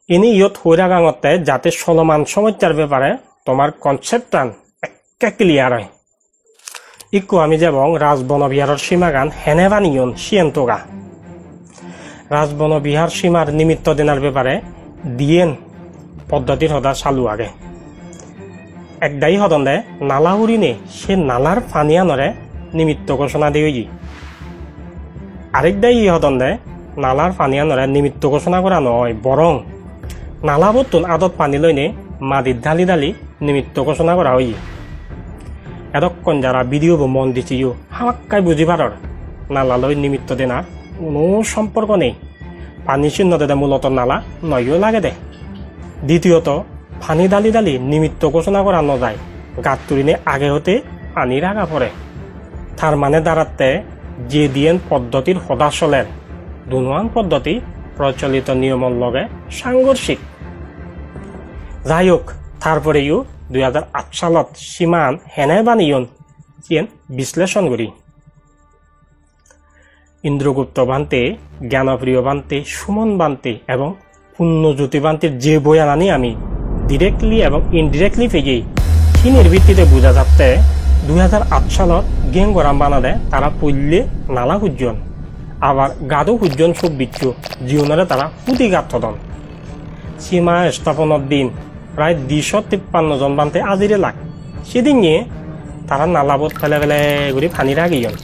ইনি ইয়ত হইরা গাঙতে যাতে চলমান সমস্যার ব্যাপারে তোমার কনসেপ্টান একে ক্লিয়ার হয় ইকু আমি যাবং রাজবন বিহারের সীমাগান হেনে বানিয়ন শিয়েন্তগা রাজবন বিহার সীমার নিমিত্ত দিনার ব্যাপারে দিয়েন পদ্ধতির সদা চালু আগে একদাই সদন্দে নালা উড়িনে সে নালার পানিয়ানরে নিমিত্ত ঘোষণা দিয়ে আরেকদাই সদন্দে নালার পানিয়ানরে নিমিত্ত ঘোষণা করা নয় বরং নালা বর্তন আদত পানি লইনে মাদির ঢালি ঢালি নিমিত্ত ঘোষণা করা হয় এতক্ষণ যারা ভিডিও মন দিছিও হামাক্কাই বুঝি পারর নালালৈ নিমিত্ত দেনার কোনো সম্পর্ক নেই পানি শূন্য দে মূলত নালা নয়ও লাগে দে দ্বিতীয়ত পানি ডালি ডালি নিমিত্ত ঘোষণা করা নযায় গাত তুলিনে আগে হতে পানির আগা পড়ে তার মানে দাঁড়াতে যে দিয়েন পদ্ধতির সদাচলের দুনুয়ান পদ্ধতি প্রচলিত নিয়মর লগে সাংঘর্ষিক যাই হোক তারপরেও 2008 সালত সীমান হেনে বানিয়ন চিয়েন বিশ্লেষণ করি ইন্দ্রগুপ্ত বান্তে জ্ঞানপ্রিয় বান্তে সুমন বান্তে এবং পুণ্যজ্যোতি বান্তের যে বয়ান আনি আমি ডিরেক্টলি এবং ইনডিরেক্টলি পেয়ে চিনের ভিত্তিতে বোঝা যাচ্ছে 2008 সালত গেঙ্গরাম বানাদে তারা পল্লে নালা সূর্যন আবার গাদো সূর্যন সব বিচ্ছু জীবନରେ তারা পুঁতি গাত থদন সীমা স্থাপনের দিন প্রায় 253 জন বান্তে আজিরে লাগ সেদিন নিয়ে তারা নালাবত ফেলে ফেলে ঘুরি পানি রাগিয়ন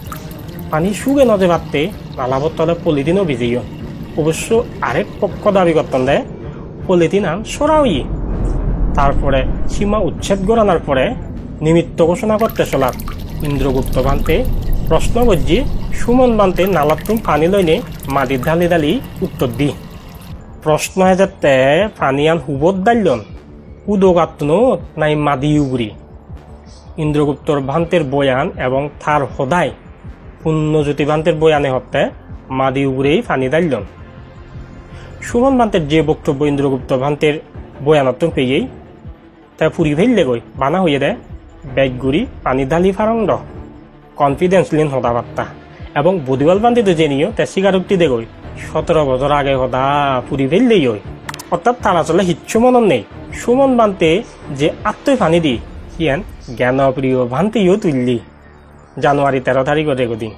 পানি শুগে নজে বাড়তে নালাবত তলে পলিথিনও ভিজিয়ন অবশ্য আরেক পক্ষ দাবি করতেন দে পলিথিন আন সরাওই তারপরে সীমা উচ্ছেদ গড়ানোর পরে নিমিত্ত ঘোষণা করতে চলার ইন্দ্রগুপ্ত বান্তে প্রশ্ন করছি সুমন বান্তে নালাতুম পানি লইনে মাটির ঢালি ঢালি উত্তর দি প্রশ্ন যাতে পানি আন হুবত ডাইলন উদগাত্ন নাই মাদি উগুরি ইন্দ্রগুপ্তর ভান্তের বয়ান এবং তার সদায় পুণ্যজ্যোতি ভান্তের বয়ানে হতে মাদি উগুরেই পানি ডাইলন সুমন ভান্তের যে বক্তব্য ইন্দ্রগুপ্ত ভান্তের বয়ানত পেয়েই তা ফুরি ফেললে গই বানা হইয়ে দেয় ব্যাগগুড়ি পানি ঢালি ফারঙ্গ কনফিডেন্স লিন হদা বার্তা এবং বুধিবল বান্তিতে জেনিও তে স্বীকারোক্তি দে গই 17 বছর আগে হদা ফুরি ফেললেই হই অর্থাৎ তার আসলে হিচ্ছু মনন নেই সুমন বান্তে যে আত্মই পানি দি ইয়ান জ্ঞানপ্রিয় ভান্তিও তুললি জানুয়ারি 13 তারিখ রেগদিন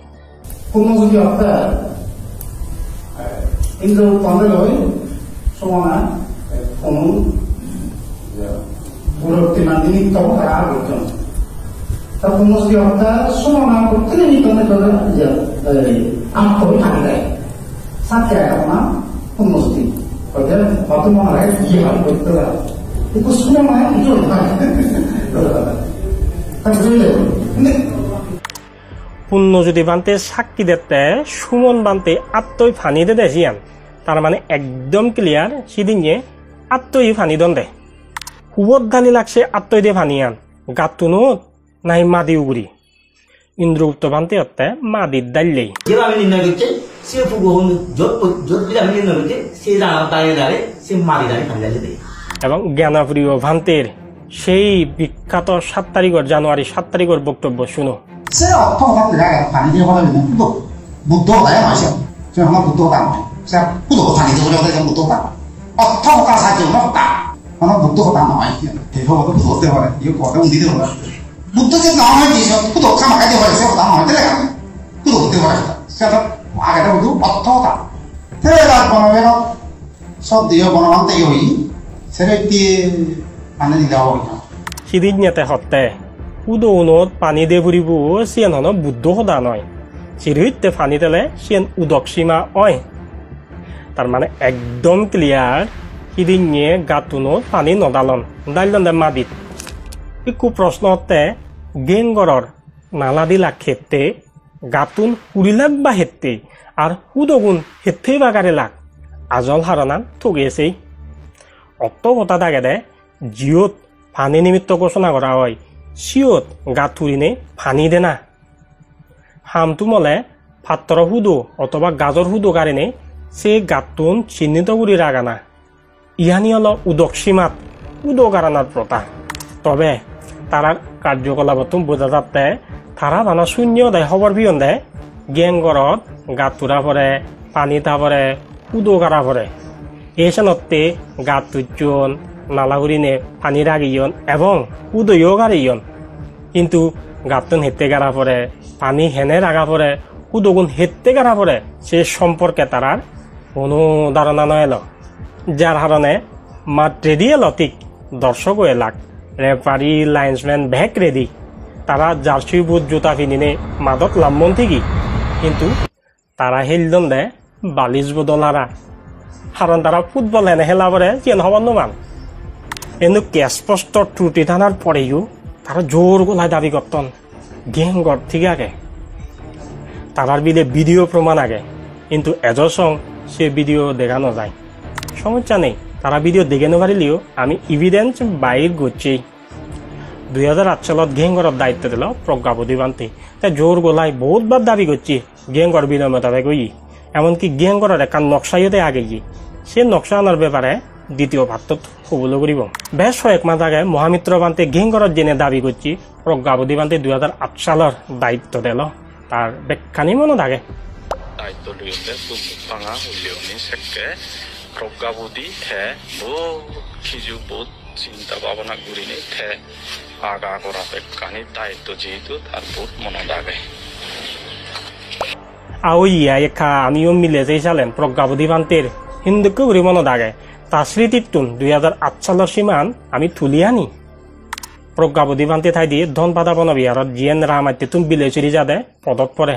পুণ্যজ্যোতি বান্তে সাক্ষী দিতে সুমন বান্তে আত্মই ফানি দে দেন তার মানে একদম ক্লিয়ার সেদিন যে আত্মই ফানি দন দে হুবত ঢালি লাগছে আত্মই দিয়ে ফানি আন গাতুনো নাই মাদি উগুরি ইন্দ্রগুপ্ত বান্তে হতে মাদির ডাইলেই এবং জ্ঞানপ্রিয় ভান্তের সেই বিখ্যাত 7 তারিখের জানুয়ারি 7 তারিখের বক্তব্য শুনো সিদিন নিতে হতে উদৌনত পানি দে ফুরিব সিয়ান হন বুদ্ধ সদা নয় চিরুইতে পানি দিলে সিয়ান উদক সীমা হয় তার মানে একদম ক্লিয়ার সিদিন নিয়ে গাতুনত পানি নদালন ডাইলন দে মাদিত একু প্রশ্ন হতে গেঙ্গরর নালা দিলা ক্ষেত্রে গাতুন হুড়িলাক বা হেত্তে আর হুদগুন হেত্তে বাগারে লাগ আজল হারনান ঠগিয়েছেই অত কথা থাকে দে জিওত পানি নিমিত্ত ঘোষণা করা হয় সিয়ত গাত তুরিনে ফানি দে না হামতু মলে ফাত্তর হুদো অথবা গাজর হুদো কারণে সে গাতুন চিহ্নিত করি রাগানা ইহানি হল উদক সীমাত উদক আরানার প্রথা তবে তারা কার্যকলাপ বোঝা যাতে তারা বানা শূন্য দেয় খবর বিয়ন দেয় গেংগরত গাত তুরা পরে পানি তা পরে উদো কারা পরে এসনতে গাত তুজন নালাগুরিনে পানি রাগিয়ন এবং উদয়ও গাড়িয়ন কিন্তু গাতুন হেতে গাড়া পরে পানি হেনে রাগা পরে উদগুন হেতে গাড়া পরে সে সম্পর্কে তারার কোনো ধারণা নয় এলো যার কারণে মাঠ রেডি এলো ঠিক দর্শকও এলাক রেফারি লাইন্সম্যান ব্যাক রেডি তারা জার্সি বুট জুতা কিনিনে মাদত লাম্মন ঠিকই কিন্তু তারা হেলদন দে বালিশ বদলারা কারণ তারা ফুটবল এনে খেলা পরে যেন হবার নমান কিন্তু স্পষ্ট ত্রুটি থানার পরেও তারা জোর গলায় দাবি করতেন গেংগর ঠিক আগে তারার বিলে ভিডিও প্রমাণ আগে কিন্তু এজর সং সে ভিডিও দেখানো যায় সমস্যা নেই তারা ভিডিও দেখে নেপারিলেও আমি ইভিডেন্স বাইর করছি 2008 সালত গেংগরের দায়িত্ব দিল প্রজ্ঞাপতি বান্তি তাই জোর গলায় বহুতবার দাবি করছি গেংগর বিনয় মোতাবেক ওই এমনকি গেংগরের একটা নকশাইতে আগে গিয়ে সে নকশা আনার ব্যাপারে দ্বিতীয় ভাত্তত কবুল করিব বেশ কয়েক মাস আগে মহামিত্র বান্তে গেংগরের জেনে দাবি করছি প্রজ্ঞাপতি বান্তি 2008 সালের দায়িত্ব দিল তার ব্যাখ্যানি মনে থাকে দায়িত্ব লইতে ভাঙা উলিয়নি সেকে প্রজ্ঞাপতি থে ও কিছু বহুত চিন্তা ভাবনা করিনি থে আগা করা ব্যাখ্যানি দায়িত্ব যেহেতু তার বহুত মনে থাকে আইয়া একা আমিও মিলে যাই চালেন প্রজ্ঞাপতি বান্তের হিন্দুকে উড়ি মনে থাকে তার স্মৃতিতুন 2008 সালের সীমান আমি তুলি আনি প্রজ্ঞাপতি বান্তি ঠাই দিয়ে ধনপাতা বনবিহারত জিএন রামাইতে তুমি বিলেচুরি যাদে পদত পরে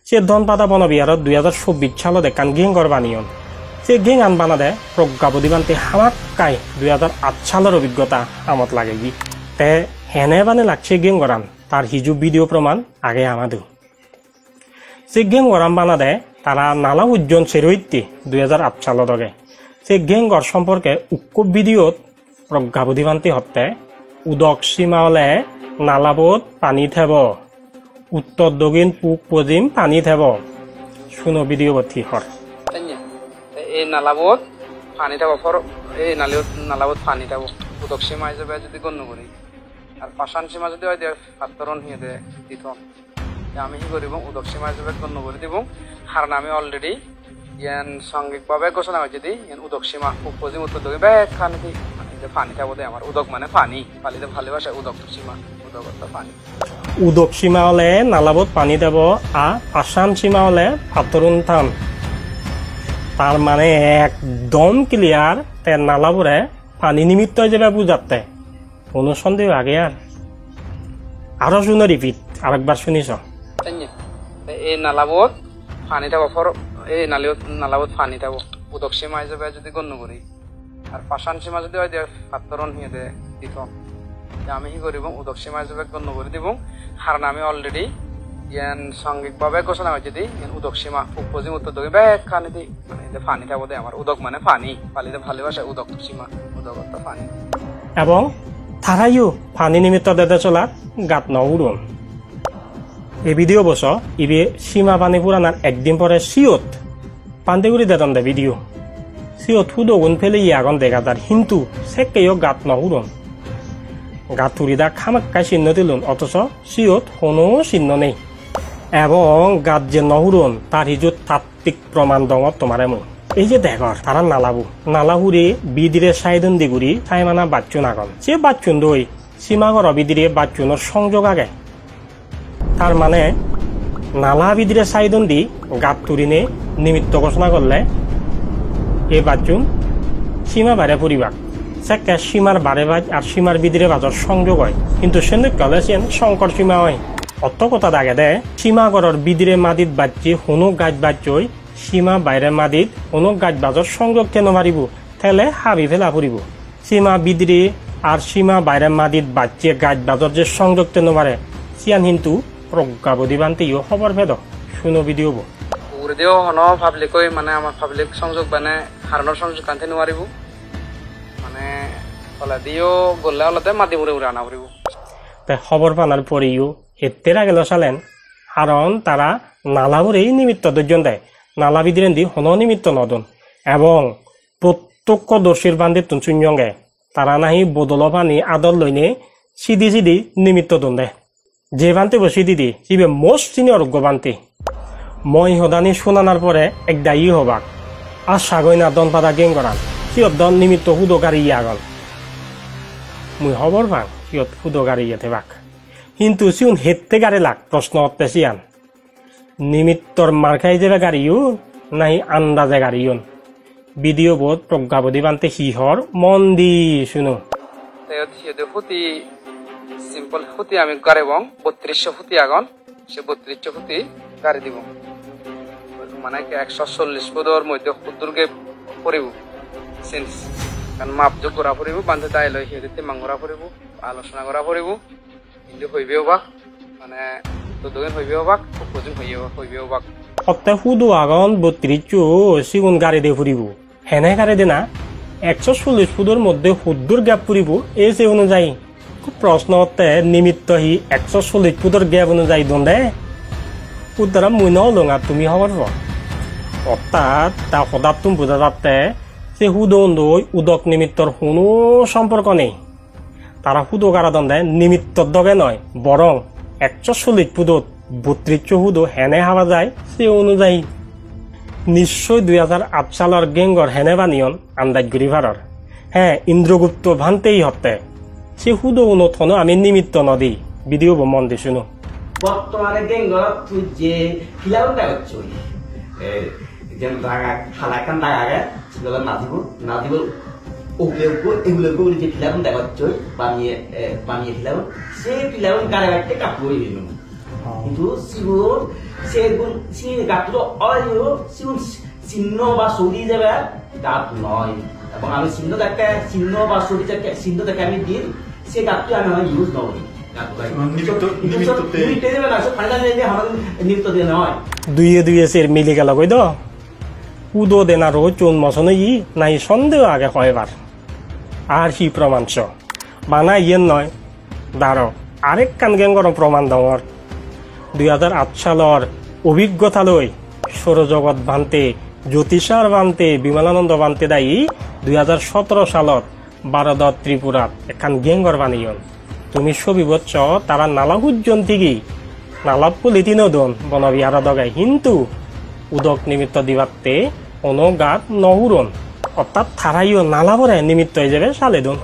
সে ধনপাতা বনবিহারত 2024 সালত একান গেংগর বানিয়ন সে গেং আন বানাদে প্রজ্ঞাপতি বান্তি হামাক্কাই 2008 সালের অভিজ্ঞতা আমত লাগে গি তে হেনে বানে লাগছে গেংগরান তার হিজু ভিডিও প্রমাণ আগে আমাদের সে গেংগরান বানাদে তারা নালা উজ্জন সেরইতে 2008 সালত আগে সে গেংগর সম্পর্কে উক্ক ভিডিওত প্রজ্ঞাপতি বান্তি হতে উদক সীমা হলে নালাবোধ পানি থেব উত্তর দক্ষিণ পূব পশ্চিম পানি থেব শুনো ভিডিও ঠিক হর এই নালাবোধ পানি থাকবো এই নালাবোধ পানি থাকবো উদক সীমা হিসেবে যদি গণ্য করি আর পাষাণ সীমা যদি হয় সাতরণ হিয়ে দেয় দিত আমি কি করিব উদক সীমা হিসেবে গণ্য করে দিব কারণ আমি অলরেডি ইয়ান সাংঘিকভাবে ঘোষণা হয়েছে দি উদক সীমা পূব পশ্চিম উত্তর দক্ষিণ ব্যাখ্যা নাকি পানি থাকবো দে আমার উদক মানে পানি পালিতে ভালোবাসা উদক সীমা উদকত্ব পানি উদক সীমা হলে নালাবোধ পানি দেব আর পাষাণ সীমা হলে ফাতরুন থান তার মানে একদম ক্লিয়ার তে নালাবোরে পানি নিমিত্ত হিসেবে বুঝাতে কোনো সন্দেহ আগে আর আরো শুনো রিপিট আরেকবার শুনিস এই নালাবোধ পানি থাকবো এই নালাবোধ পানি থাকবো উদক সীমা হিসেবে যদি গণ্য করি আর পাষাণ সীমা যদি হয় সাতরণ হিয়ে দেয় দিত আমি কি করিব উদক সীমা হিসেবে গণ্য করে দিব কারণ আমি অলরেডি ইয়ান সাংঘিকভাবে ঘোষণা হয়েছে দি উদক সীমা পূব পশ্চিম উত্তর দক্ষিণ ব্যাখ্যা নীতি মানে পানি থাকবো দে আমার উদক মানে পানি পালিতে ভালোবাসা উদক সীমা উদকত্ব পানি এবং তারাইও পানি নিমিত্ত দেদে চলার গাত নউড়ন এই ভিডিও বস ইবে সীমা পানি পুরানার একদিন পরে সিয়ত পান্তেগুড়ি দেতন দে ভিডিও সিয়ত হুদগুন ফেলে আগুন দেখা তার কিন্তু সেকেও গাত নউড়ন গাত তুরিদা খামাক্কায় চিহ্ন দিলুন অথচ সিয়ত কোনো চিহ্ন নেই এবং গাত যে নহুরন তার হিজুত তাত্ত্বিক প্রমাণ দঙ তোমার এমন এই যে দেখর তারা নালাহুরে বিদিরে সাইদন দিগুড়ি সাইমানা বাচ্চুন আগন সে বাচ্চুন দই সীমাগর বিদিরে বাচ্চুনের সংযোগ আগে তার মানে নালা বিদিরে সাইদন দি গাত তুরিনে নিমিত্ত ঘোষণা করলে এই বাচ্চুন সীমা বাড়ে পরিবার সেকে সীমার বারে বাজ আর সীমার বিদিরে বাজর সংযোগ হয় কিন্তু সেন কলে সেন সংকট সীমা হয় অত কথা দাগে দে সীমাগরর বিদিরে মাদিত বাচ্চি হুনুক গাছ বাচ্চই সীমা বাইরে মাদিত হুনুক গাছ বাজর সংযোগ কেন মারিব থেলে হাবি ফেলা ফুরিব সীমা বিদিরে আর সীমা বাইরে মাদিত বাচ্চে গাছ বাজর যে সংযোগ তেন মারে সিয়ান কিন্তু প্রজ্ঞাপতি বান্তিও খবর ভেদ শুনো ভিডিও উড়ে দিও হন পাবলিক মানে আমার পাবলিক সংযোগ মানে হারানোর সংযোগ কানতে নোৱাৰিব মানে কলা দিও গলে অলতে মাতি উড়ে উড়ে আনা ফুরিব তে খবর পানার পরেও হেত্তেরা গেল চালেন কারণ তারা নালাবরেই নিমিত্ত দর্জন দেয় নালা বিদিরেন দি হন নিমিত্ত নদন এবং প্রত্যক্ষদর্শীর বান্ধে তুঞ্চুঞ্জঙ্গে তারা নাহি বদল পানি আদর লইনে সিধি সিধি নিমিত্ত দন দেয় যে বানতে বসি দিদি সিবে মোস্ট সিনিয়র বানতে মই সদানি শুনানার পরে এক দায়ী হবাক আর সাগৈ না দন পাতা গেং করান সিয়ত দন নিমিত্ত হুদকারী আগল মুই খবর পাং সিয়ত হুদকারী ইয়াতে বাক কিন্তু সিউন হেত্তে গাড়ি লাগ প্রশ্ন হতে সিয়ান নিমিত্তর মার্কাই যাবে গাড়িও নাই আন্দাজে গাড়িওন ভিডিও বোধ প্রজ্ঞাবধি বানতে হিহর মন দি শুনো ফুটি সিম্পল ফুটি আমি গাড়িবং 3200 ফুটি আগন সে 3200 ফুটি গাড়ি দিব মানে 140 ফুটর মধ্যে দুর্গে পড়িব সেন্স কারণ মাপ যোগ করা পড়িব বান্ধে দায় লই হেদিতে মাংগরা পড়িব আলোচনা করা পড়িব কিন্তু হইবেও বা মানে দুদিন হইবেও বা প্রয়োজন হইবেও বা সপ্তাহ হুদু আগন 3200 সিগুন গাড়ি দিয়ে ফুরিব হেনে গাড়ি দে না 140 ফুটর মধ্যে হুদ্দুর গ্যাপ পুরিব এই সে অনুযায়ী খুব প্রশ্ন হতে নিমিত্ত হি 140 ফুটর গ্যাপ অনুযায়ী দন্দে উত্তরা মুই নলং আর তুমি হবার অর্থাৎ তা সদাত তুমি বোঝা যাতে সে হুদই উদক নিমিত্তর কোনো সম্পর্ক নেই তারা হুদো গাড়া দন্দে নিমিত্তর দগে নয় বরং 140 ফুটত 3200 হুদো হেনে হাওয়া যায় সে অনুযায়ী নিশ্চয় 2008 সালের গেঙ্গর হেনে বানিয়ন আন্দাজ গরিভারর হ্যাঁ ইন্দ্রগুপ্ত ভান্তেই হতে সে হুদো উনথন আমি নিমিত্ত নদী ভিডিও মন দি শুনো বর্তমানে গেঙ্গর তুই যে ফিলাউটা হচ্ছে যেন দাগা খালাকান দাগাগে সেগুলো না দিব এগুলো যে ফিলাউন দেখা হচ্ছে বানিয়ে ফিলাউন সেই ফিলাউন গাড়ি রাখতে কাপড় কিন্তু সিগুন সেগুন সে গাছগুলো অয়ো সিগুন চিহ্ন বা সরি যাবে গাছ নয় এবং আমি চিহ্ন বা সরি চিহ্ন আমি দিই সে গাছটি আমি ইউজ নকরি দুইয়ে দুইয়ে সের মিলি গেল কই দো উদো দেনা রো চুন মশন ই নাই সন্দেহ আগে কয়বার আর হি প্রমাণস বানা ইয়েন নয় দাঁড়ো আরেক কান গেঙ্গর প্রমাণ দর 2008 সালের অভিজ্ঞতা লই সৌরজগৎ বানতে জ্যোতিষার বানতে বিমলানন্দ বানতে দায়ী 2017 সালত বারদর ত্রিপুরাত এখান গেঙ্গর বানিয়ন তুমি ছবি বচ্চ তারা নালা হুজন থেকে নালা পলিথিন দন বনবিহার দগাই কিন্তু উদক নিমিত্ত দিবাতে কোনো গাত নহুরন অর্থাৎ থারাইও নালা ভরে নিমিত্ত হয়ে যাবে সালে দন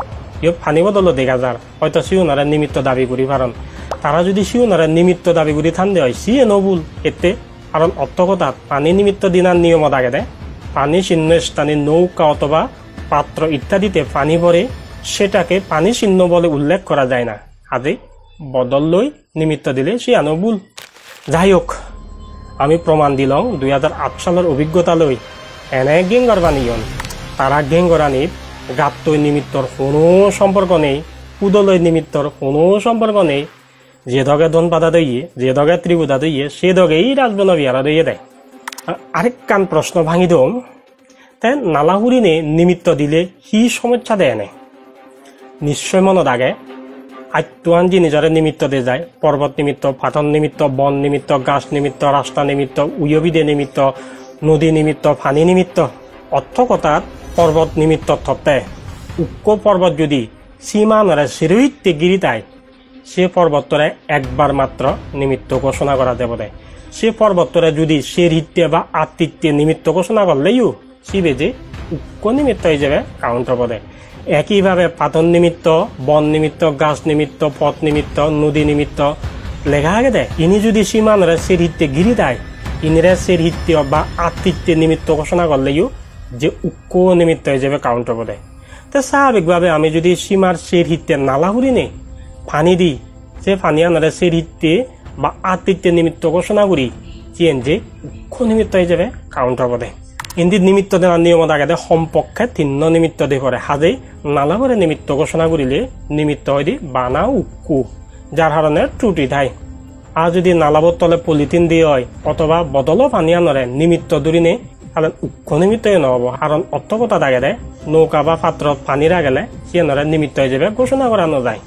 ইয়ে ফানি বদল দেখা যার হয়তো সিউনারা নিমিত্ত দাবি করি পারন তারা যদি সিউনারা নিমিত্ত দাবি করি থানদে হয় সিয়ে নবুল এতে কারণ অর্থকতাত পানি নিমিত্ত দিনার নিয়মত আগে দেয় পানি চিহ্ন স্থানে নৌকা অথবা পাত্র ইত্যাদিতে পানি ভরে সেটাকে পানি চিহ্ন বলে উল্লেখ করা যায় না আদে বদল লই নিমিত্ত দিলে সে আনবুল যাই হোক আমি প্রমাণ দিলাম 2008 সালের অভিজ্ঞতা লই এনে গেঙ্গর বানিয়ন তারা গেঙ্গরানিত গাত্তই নিমিত্তর কোনো সম্পর্ক নেই উদলয় নিমিত্তর কোনো সম্পর্ক নেই যে দগে ধন পাতা দইয়ে যে দগে ত্রিপুদা দইয়ে সে দগেই রাজবন বিহারা দইয়ে দেয় আরেক কান প্রশ্ন ভাঙি দম তাই নালাহুরিনে নিমিত্ত দিলে হি সমস্যা দেয় নে নিশ্চয় মনত আগে আত্মান যে নিজরে নিমিত্ত দিয়ে যায় পর্বত নিমিত্ত পাথর নিমিত্ত বন নিমিত্ত গাছ নিমিত্ত রাস্তা নিমিত্ত উয়বিদে নিমিত্ত নদী নিমিত্ত পানি নিমিত্ত অর্থকতার পর্বত নিমিত্ত থতে উক্ক পর্বত যদি সীমানরে শিরোহিত্যে গিরিতায় সে পর্বতরে একবার মাত্র নিমিত্ত ঘোষণা করা দেব দেয় সে পর্বতরে যদি সে হিত্যে বা আত্মিত্যে নিমিত্ত ঘোষণা করলেও শিবে যে উক্ক নিমিত্ত হয়ে যাবে কাউন্টার পদে একইভাবে পাথর নিমিত্ত বন নিমিত্ত গাছ নিমিত্ত পথ নিমিত্ত নদী নিমিত্ত লেখা আগে দেয় ইনি যদি সীমানরে সে হিত্যে গিরি দেয় ইনিরে সে হিত্য বা আত্মিত্যে নিমিত্ত ঘোষণা করলেও যে উক্ক নিমিত্ত হয়ে যাবে কাউন্টার পদে তো স্বাভাবিকভাবে আমি যদি সীমার সে হিত্যে নালাহুরি নেই পানি দিই সে পানি আনারে সে হিত্যে বা আত্মিত্যে নিমিত্ত ঘোষণা করি চেন যে উক্ষ নিমিত্ত হয়ে যাবে কাউন্টার পদে ইন্দির নিমিত্ত দেওয়ার নিয়মত আগে সম্পক্ষে তিন্ন নিমিত্ত দিয়ে পড়ে হাজে নালাভরে নিমিত্ত ঘোষণা করিলে নিমিত্ত হয় দি বানা উক্কু যার কারণে ত্রুটি থাই আর যদি নালাবর তলে পলিথিন দিয়ে হয় অথবা বদলও পানি আনরে নিমিত্ত দূরিনে তাহলে উক্ষ নিমিত্ত নহব কারণ অর্থকতা দাগে দেয় নৌকা বা পাত্র পানি রাগেলে সে নিমিত্ত হয়ে যাবে ঘোষণা করানো যায়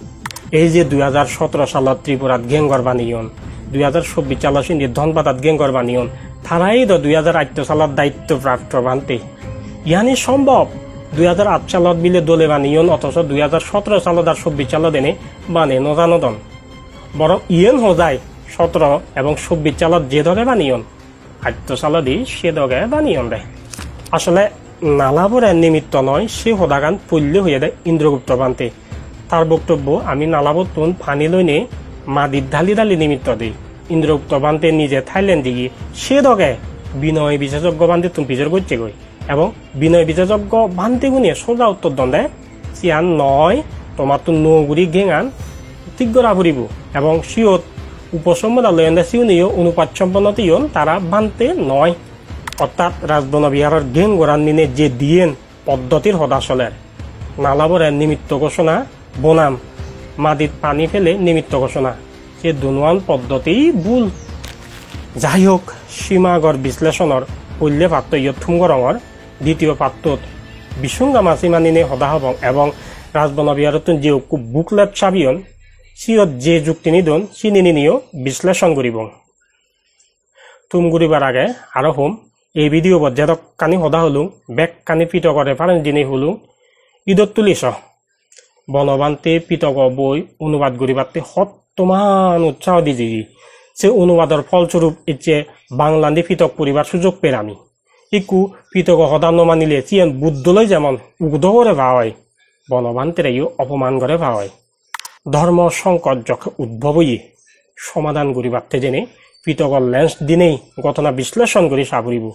এই যে 2017 সালত ত্রিপুরাত গেঙ্গর বানিয়ন 2024 সালত সিন্ধির ধনপাতাত গেঙ্গর বানিয়ন তারাই তো 2008 সালত দায়িত্বপ্রাপ্ত বানতে ইয়ানি সম্ভব 2008 সালত বিলে দলে বানিয়ন অথচ 2017 সালত আর 24 সালত এনে বানে নজানদন বরং ইয়েন হজায় 17 এবং 24 সালত যে দগে বানিয়ন 8 সালতই সে দগে বানিয়ন দেয় আসলে নালাবরের নিমিত্ত নয় সে হদাগান পল্য হয়ে দেয় ইন্দ্রগুপ্ত বানতে তার বক্তব্য আমি নালাবত তুন ফানি লইনে মাদির ঢালি ঢালি নিমিত্ত দিই ইন্দ্রগুপ্ত বানতে নিজে থাইল্যান্ড দিগি সে দগে বিনয় বিশেষজ্ঞ বানতে তুমি পিছর করছে গই এবং বিনয় বিশেষজ্ঞ বানতে গুনিয়ে সোজা উত্তর দণ্ডে চিয়ান নয় তোমার তো নগুড়ি গেঙান তিগ্গরা ফুরিব এবং সিওত উপসম্পদা লয়ন্দা সিউনিও অনুপাত সম্পন্নতিও তারা বানতে নয় অর্থাৎ রাজবনবিহারের গেং গোড়ান নিনে যে দিয়েন পদ্ধতির হদাসলের নালাবরের নিমিত্ত ঘোষণা বনাম মাদিত পানি ফেলে নিমিত্ত ঘোষণা সে দুনুয়ান পদ্ধতি ভুল যাই হোক সীমাগর বিশ্লেষণর পল্য পাত্র ইয়থুমগরঙর দ্বিতীয় পাত্রত বিসুঙ্গা মাছি মানিনে হদা হবং এবং রাজবনবিহারত যে বুকলেট চাবিয়ন সিয়ত যে যুক্তি নিদন চিনি নিনিও বিশ্লেষণ করিব তুম ঘুরিবার আগে আরো হোম এই ভিডিও বজ্জাতক কানি হদা হলুং বেক কানি পিতকরে পারেন দিনে হলুং ঈদত তুলিস বনবান্তে পিতক বই অনুবাদ করিবাতে সত্তমান উৎসাহ দিজি সে অনুবাদর ফলস্বরূপ ইচ্ছে বাংলান্দি পিতক পরিবার সুযোগ পের আমি ইকু পিতক হদা নমানিলে চিয়ান বুদ্ধলৈ যেমন উগ্ধ করে ভা হয় বনবান্তেরাইও অপমান করে ভা হয় ধর্ম সংকট যখন উদ্ভব হইয়ে সমাধান করিবাতে জেনে পিতকর লেন্স দিনেই ঘটনা বিশ্লেষণ করে সাবরিব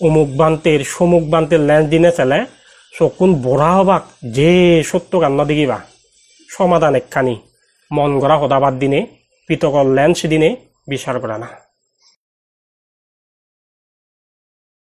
অমুক বান্তের সমুক বান্তের লেন্স দিনে চলে চকুন বড়া হবাক যে সত্য কান্ন দেখিবা সমাধান একখানি মন গড়া হদাবাদ দিনে পিতকর লেন্স দিনে বিচার করা না।